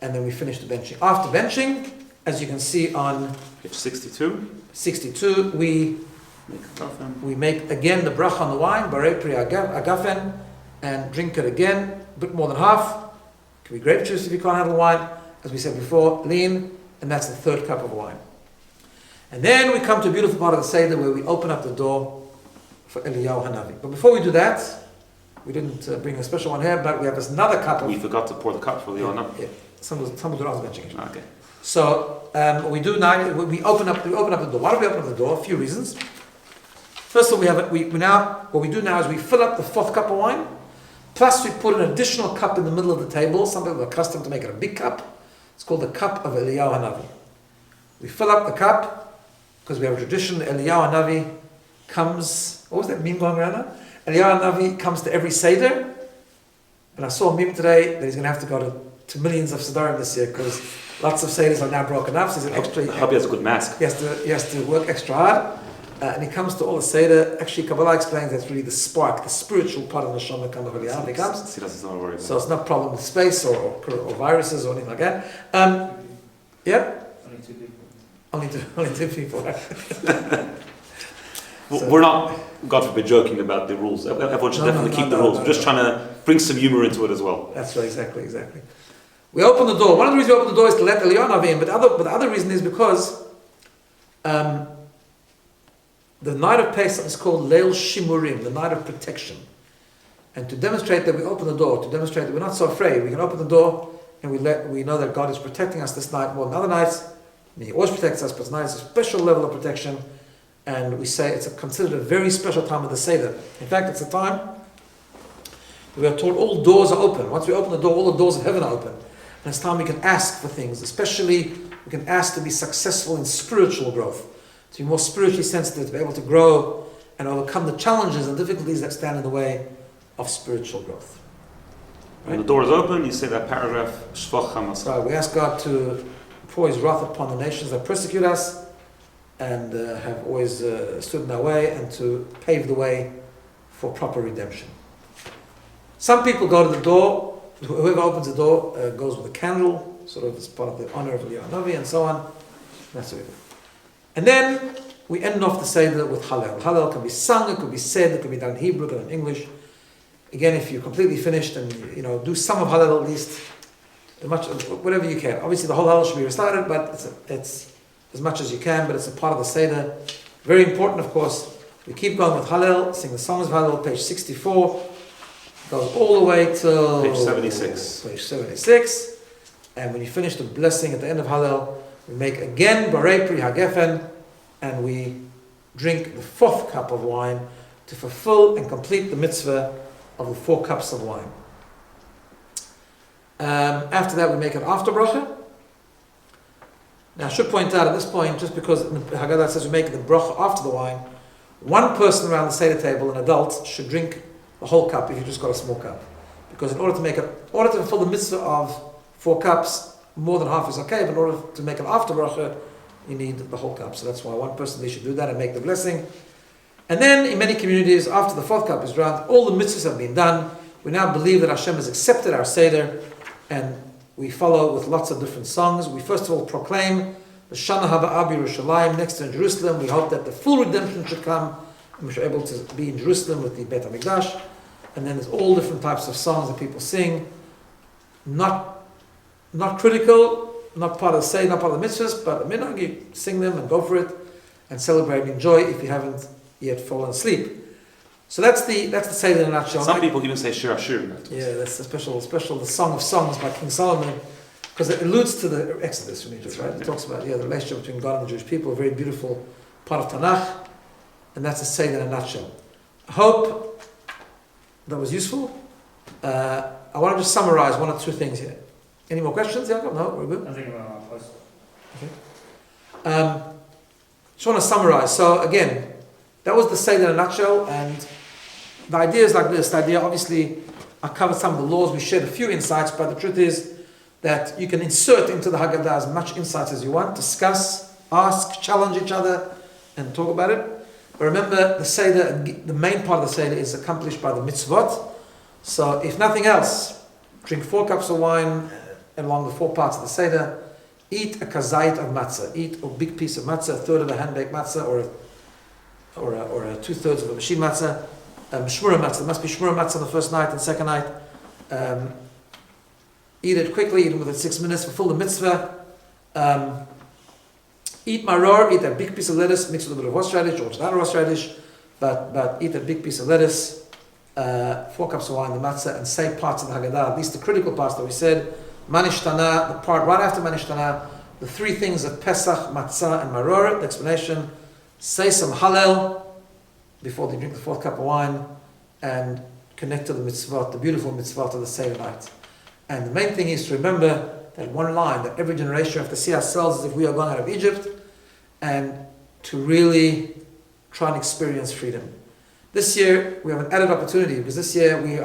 and then we finish the benching. After benching, as you can see on Page 62. 62, we make again the bracha on the wine, Barei Pri Agafen, and drink it again, a bit more than half. It can be grape juice if you can't handle wine. As we said before, lean, and that's the 3rd cup of wine. And then we come to a beautiful part of the Seder where we open up the door for Eliyahu Hanavi. But before we do that, we didn't bring a special one here, but we have another cup of... We forgot to pour the cup for the honor. Yeah, some of the benching. Okay. So what we do now, we open up the door. Why do we open up the door? A few reasons. First of all, what we do now is we fill up the 4th cup of wine, plus we put an additional cup in the middle of the table. Some people are accustomed to make it a big cup. It's called the cup of Eliyahu Hanavi. We fill up the cup, because we have a tradition, Eliyahu Hanavi comes, what was that meme going around now? Eliyahu Hanavi comes to every Seder, but I saw a meme today that he's going to have to go to millions of Sedarim this year, because lots of Seders are now broken up, so he's an extra... I hope he has a good mask. He has to work extra hard. And he comes to all the Seder. Actually, Kabbalah explains that's really the spark, the spiritual part of the Neshama Kama Eliyahu. He comes. So it's not a problem with space or viruses or anything like that. Yeah? Only 2 people. Only two people. We're not, God forbid, joking about the rules. Everyone should definitely keep the rules. We're just trying to bring some humor into it as well. That's right, exactly. We open the door. One of the reasons we open the door is to let Eliyahu Hanavi in, but the other reason is because the night of Pesach is called Leil Shimurim, the night of protection. And to demonstrate that we open the door, to demonstrate that we're not so afraid, we can open the door and we know that God is protecting us this night more than other nights. He always protects us, but tonight is a special level of protection. And we say it's considered a very special time of the Seder. In fact, it's a time we are told all doors are open. Once we open the door, all the doors of heaven are open. And it's time we can ask for things, especially we can ask to be successful in spiritual growth, to be more spiritually sensitive, to be able to grow and overcome the challenges and difficulties that stand in the way of spiritual growth. Right? When the door is open, you say that paragraph, Shvoch HaMasach. Right, we ask God to pour his wrath upon the nations that persecute us and have always stood in our way, and to pave the way for proper redemption. Some people go to the door, whoever opens the door goes with a candle, sort of as part of the honor of Eliyahu Navi and so on. That's what we do. And then we end off the Seder with Hallel. Hallel can be sung, it could be said, it could be done in Hebrew, it could be done in English. Again, if you're completely finished, and do some of Hallel at least, as much whatever you can. Obviously, the whole Hallel should be recited, but it's as much as you can. But it's a part of the Seder. Very important, of course. We keep going with Hallel, sing the songs of Hallel, page 64, goes all the way till Page 76. Page 76, and when you finish the blessing at the end of Hallel, we make again Borei Pri HaGefen, and we drink the 4th cup of wine to fulfill and complete the mitzvah of the 4 cups of wine. After that, we make an after bracha. Now, I should point out at this point, just because the Haggadah says we make the bracha after the wine, one person around the Seder table, an adult, should drink the whole cup if you just got a small cup. Because in order to fulfill the mitzvah of 4 cups, more than half is okay, but in order to make an after bracha, you need the whole cup. So that's why one person, they should do that and make the blessing. And then in many communities, after the 4th cup is drunk, all the mitzvahs have been done. We now believe that Hashem has accepted our Seder, and we follow with lots of different songs. We first of all proclaim the Shana Haba Yerushalayim, next to Jerusalem. We hope that the full redemption should come, and we're able to be in Jerusalem with the Beit HaMikdash. And then there's all different types of songs that people sing. Not critical, not part of the Seder, not part of the mitzvahs, but you sing them and go for it and celebrate and enjoy if you haven't yet fallen asleep. So that's the Seder in a nutshell. Some people even say Shir Hashirim. Yeah, that's the special, the Song of Songs by King Solomon, because it alludes to the Exodus from Egypt, right? It talks about the relationship between God and the Jewish people, a very beautiful part of Tanakh, and that's the Seder in a nutshell. I hope that was useful. I want to just summarize 1 or 2 things here. Any more questions, Jacob? No, we're good. I think we're on post. Okay. Just want to summarize. So again, that was the Seder in a nutshell, and the idea is like this. The idea, obviously, I covered some of the laws. We shared a few insights, but the truth is that you can insert into the Haggadah as much insights as you want, discuss, ask, challenge each other, and talk about it. But remember, the Seder, the main part of the Seder is accomplished by the mitzvot. So if nothing else, drink 4 cups of wine along the 4 parts of the Seder, eat a kazait of matzah, eat a big piece of matzah, 1/3 of a hand-baked matzah, or 2/3 of a machine matzah, shmura matzah. There must be shmura matzah on the first night and second night. Eat it quickly, eat it within 6 minutes, fulfill the mitzvah. Eat maror, eat a big piece of lettuce mixed with a bit of horseradish, or not horseradish, but eat a big piece of lettuce, 4 cups of wine, the matzah, and say parts of the Haggadah, at least the critical parts that we said. Manishtana, the part right after Manishtana, the 3 things of Pesach, matzah, and maror, the explanation. Say some Hallel before they drink the 4th cup of wine, and connect to the mitzvot, the beautiful mitzvot of the Seder night. And the main thing is to remember that one line, that every generation have to see ourselves as if we are going out of Egypt, and to really try and experience freedom. This year we have an added opportunity, because this year we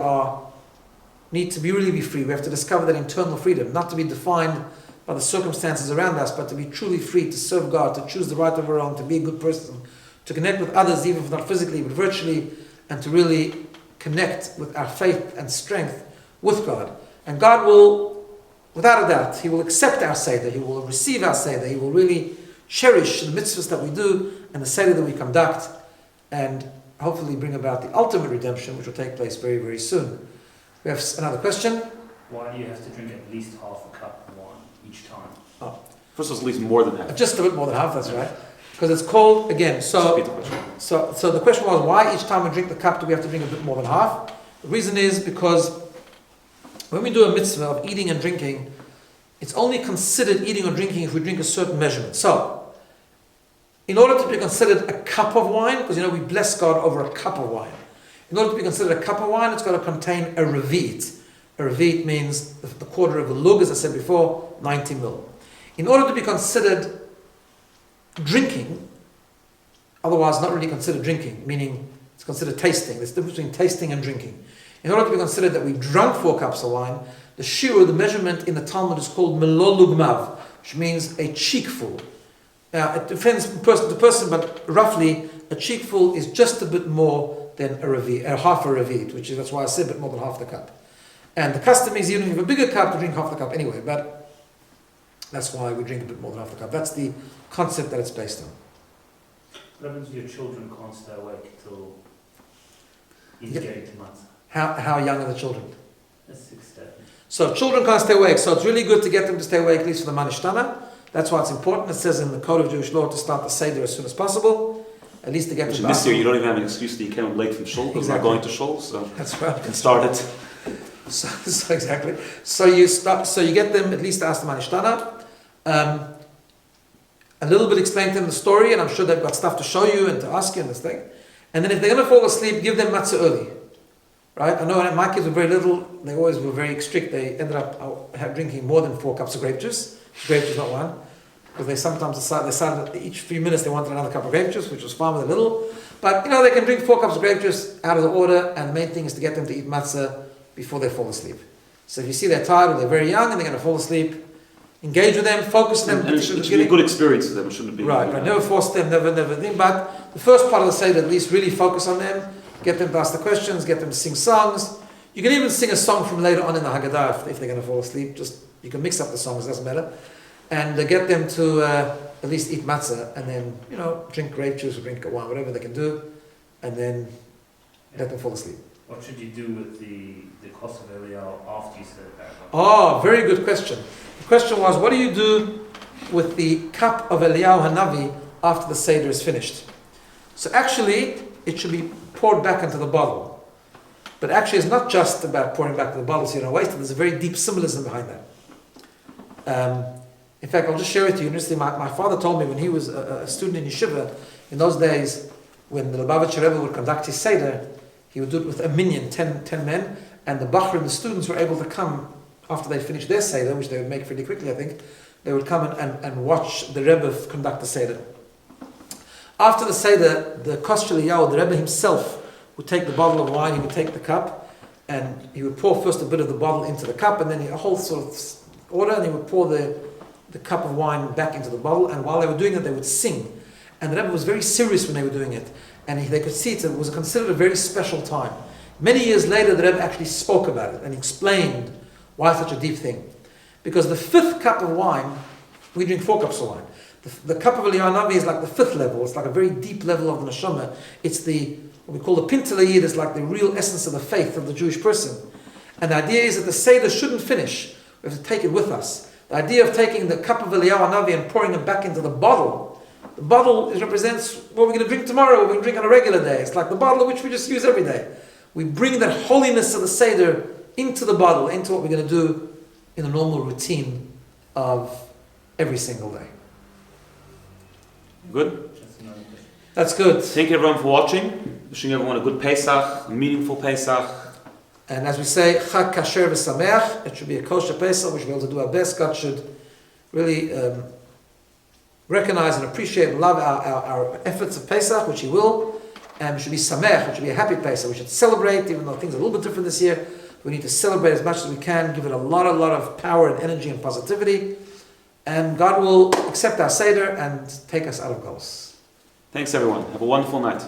need to really be free. We have to discover that internal freedom, not to be defined by the circumstances around us, but to be truly free to serve God, to choose the right of our own, to be a good person, to connect with others, even if not physically, but virtually, and to really connect with our faith and strength with God. And God will, without a doubt, He will accept our Seder, He will receive our Seder, He will really cherish the mitzvahs that we do and the Seder that we conduct, and hopefully bring about the ultimate redemption, which will take place very, very soon. We have another question. Why do you have to drink at least half a cup of wine each time? First, it's at least more than half. Just a bit more than half, that's right. Because it's called, again, so the question was, why each time we drink the cup do we have to drink a bit more than half? The reason is because when we do a mitzvah of eating and drinking, it's only considered eating or drinking if we drink a certain measurement. So, in order to be considered a cup of wine, because we bless God over a cup of wine. In order to be considered a cup of wine, it's got to contain a revit. A revit means the quarter of a lug, as I said before, 90 mil. In order to be considered drinking, otherwise not really considered drinking, meaning it's considered tasting. There's a difference between tasting and drinking. In order to be considered that we drank 4 cups of wine, the shiur, the measurement in the Talmud is called melol lugmav, which means a cheekful. It depends from person to person, but roughly a cheekful is just a bit more than a revi, half a revit, which is, that's why I said a bit more than half the cup. And the custom is even if you have a bigger cup to drink half the cup anyway, but that's why we drink a bit more than half the cup. That's the concept that it's based on. What happens if your children can't stay awake till he's Yeah. getting to months? How young are the children? That's 6, 7. So children can't stay awake, so it's really good to get them to stay awake at least for the manishtana. That's why it's important. It says in the code of Jewish law to start the Seder as soon as possible, at least to get them This year you don't even have an excuse that you came up late from shul because Exactly. we're going to shul, so That's right. you can start it. So exactly. So you start. So you get them at least to ask the manishtana. A little bit explain to them the story, and I'm sure they've got stuff to show you and to ask you and this thing. And then if they're going to fall asleep, give them matzah early. Right? I know when my kids were very little, they always were very strict. They ended up drinking more than 4 cups of grape juice. Grape juice, not one. Because they sometimes decided that each few minutes they wanted another cup of grape juice, which was fine with a little. But you know, they can drink 4 cups of grape juice out of the order, and the main thing is to get them to eat matzah before they fall asleep. So if you see they're tired or they're very young and they're going to fall asleep, engage with them, focus on them. And it should be a good experience for them, it shouldn't be... Right. Never force them, never thing. But the first part of the Seder, at least really focus on them, get them to ask the questions, get them to sing songs. You can even sing a song from later on in the Haggadah if they're going to fall asleep. Just, you can mix up the songs, doesn't matter. And get them to at least eat matzah, and then, you know, drink grape juice or drink wine, whatever they can do, and then let them fall asleep. What should you do with the cost of Eliyahu after you said it back? Oh, very good question. The question was, what do you do with the cup of Eliyahu Hanavi after the Seder is finished? So actually, it should be poured back into the bottle. But actually, it's not just about pouring back to the bottle so you don't waste it. There's a very deep symbolism behind that. In fact, I'll just share with you. Interestingly, my father told me when he was a student in yeshiva, in those days, when the Lubavitcher Rebbe would conduct his Seder, he would do it with a minyan, 10 men, and the Bachrim, the students, were able to come after they finished their Seder, which they would make pretty quickly, I think. They would come and watch the Rebbe conduct the Seder. After the Seder, the Kosh Eliyahu, the Rebbe himself, would take the bottle of wine, he would take the cup, and he would pour first a bit of the bottle into the cup, and then a whole sort of order, and he would pour the cup of wine back into the bottle, and while they were doing it, they would sing. And the Rebbe was very serious when they were doing it, and they could see it was considered a very special time. Many years later, the Rebbe actually spoke about it and explained why such a deep thing. Because the 5th cup of wine, we drink 4 cups of wine. The cup of Eliyahu Hanavi is like the 5th level. It's like a very deep level of the neshama. It's what we call the pintelayid. It's like the real essence of the faith of the Jewish person. And the idea is that the Seder shouldn't finish. We have to take it with us. The idea of taking the cup of Eliyahu Hanavi and pouring it back into the bottle represents what we're going to drink tomorrow, what we're going to drink on a regular day. It's like the bottle which we just use every day. We bring that holiness of the Seder into the bottle, into what we're going to do in the normal routine of every single day. Good? Just another question. That's good. Thank you everyone for watching. Wishing everyone a good Pesach, a meaningful Pesach. And as we say, Chag Kasher V'Sameach, it should be a kosher Pesach. We should be able to do our best. God should really recognize and appreciate and love our efforts of Pesach, which He will. And we should be Sameach, which should be a happy Pesach. We should celebrate, even though things are a little bit different this year. We need to celebrate as much as we can, give it a lot of power and energy and positivity. And God will accept our Seder and take us out of Golus. Thanks everyone. Have a wonderful night.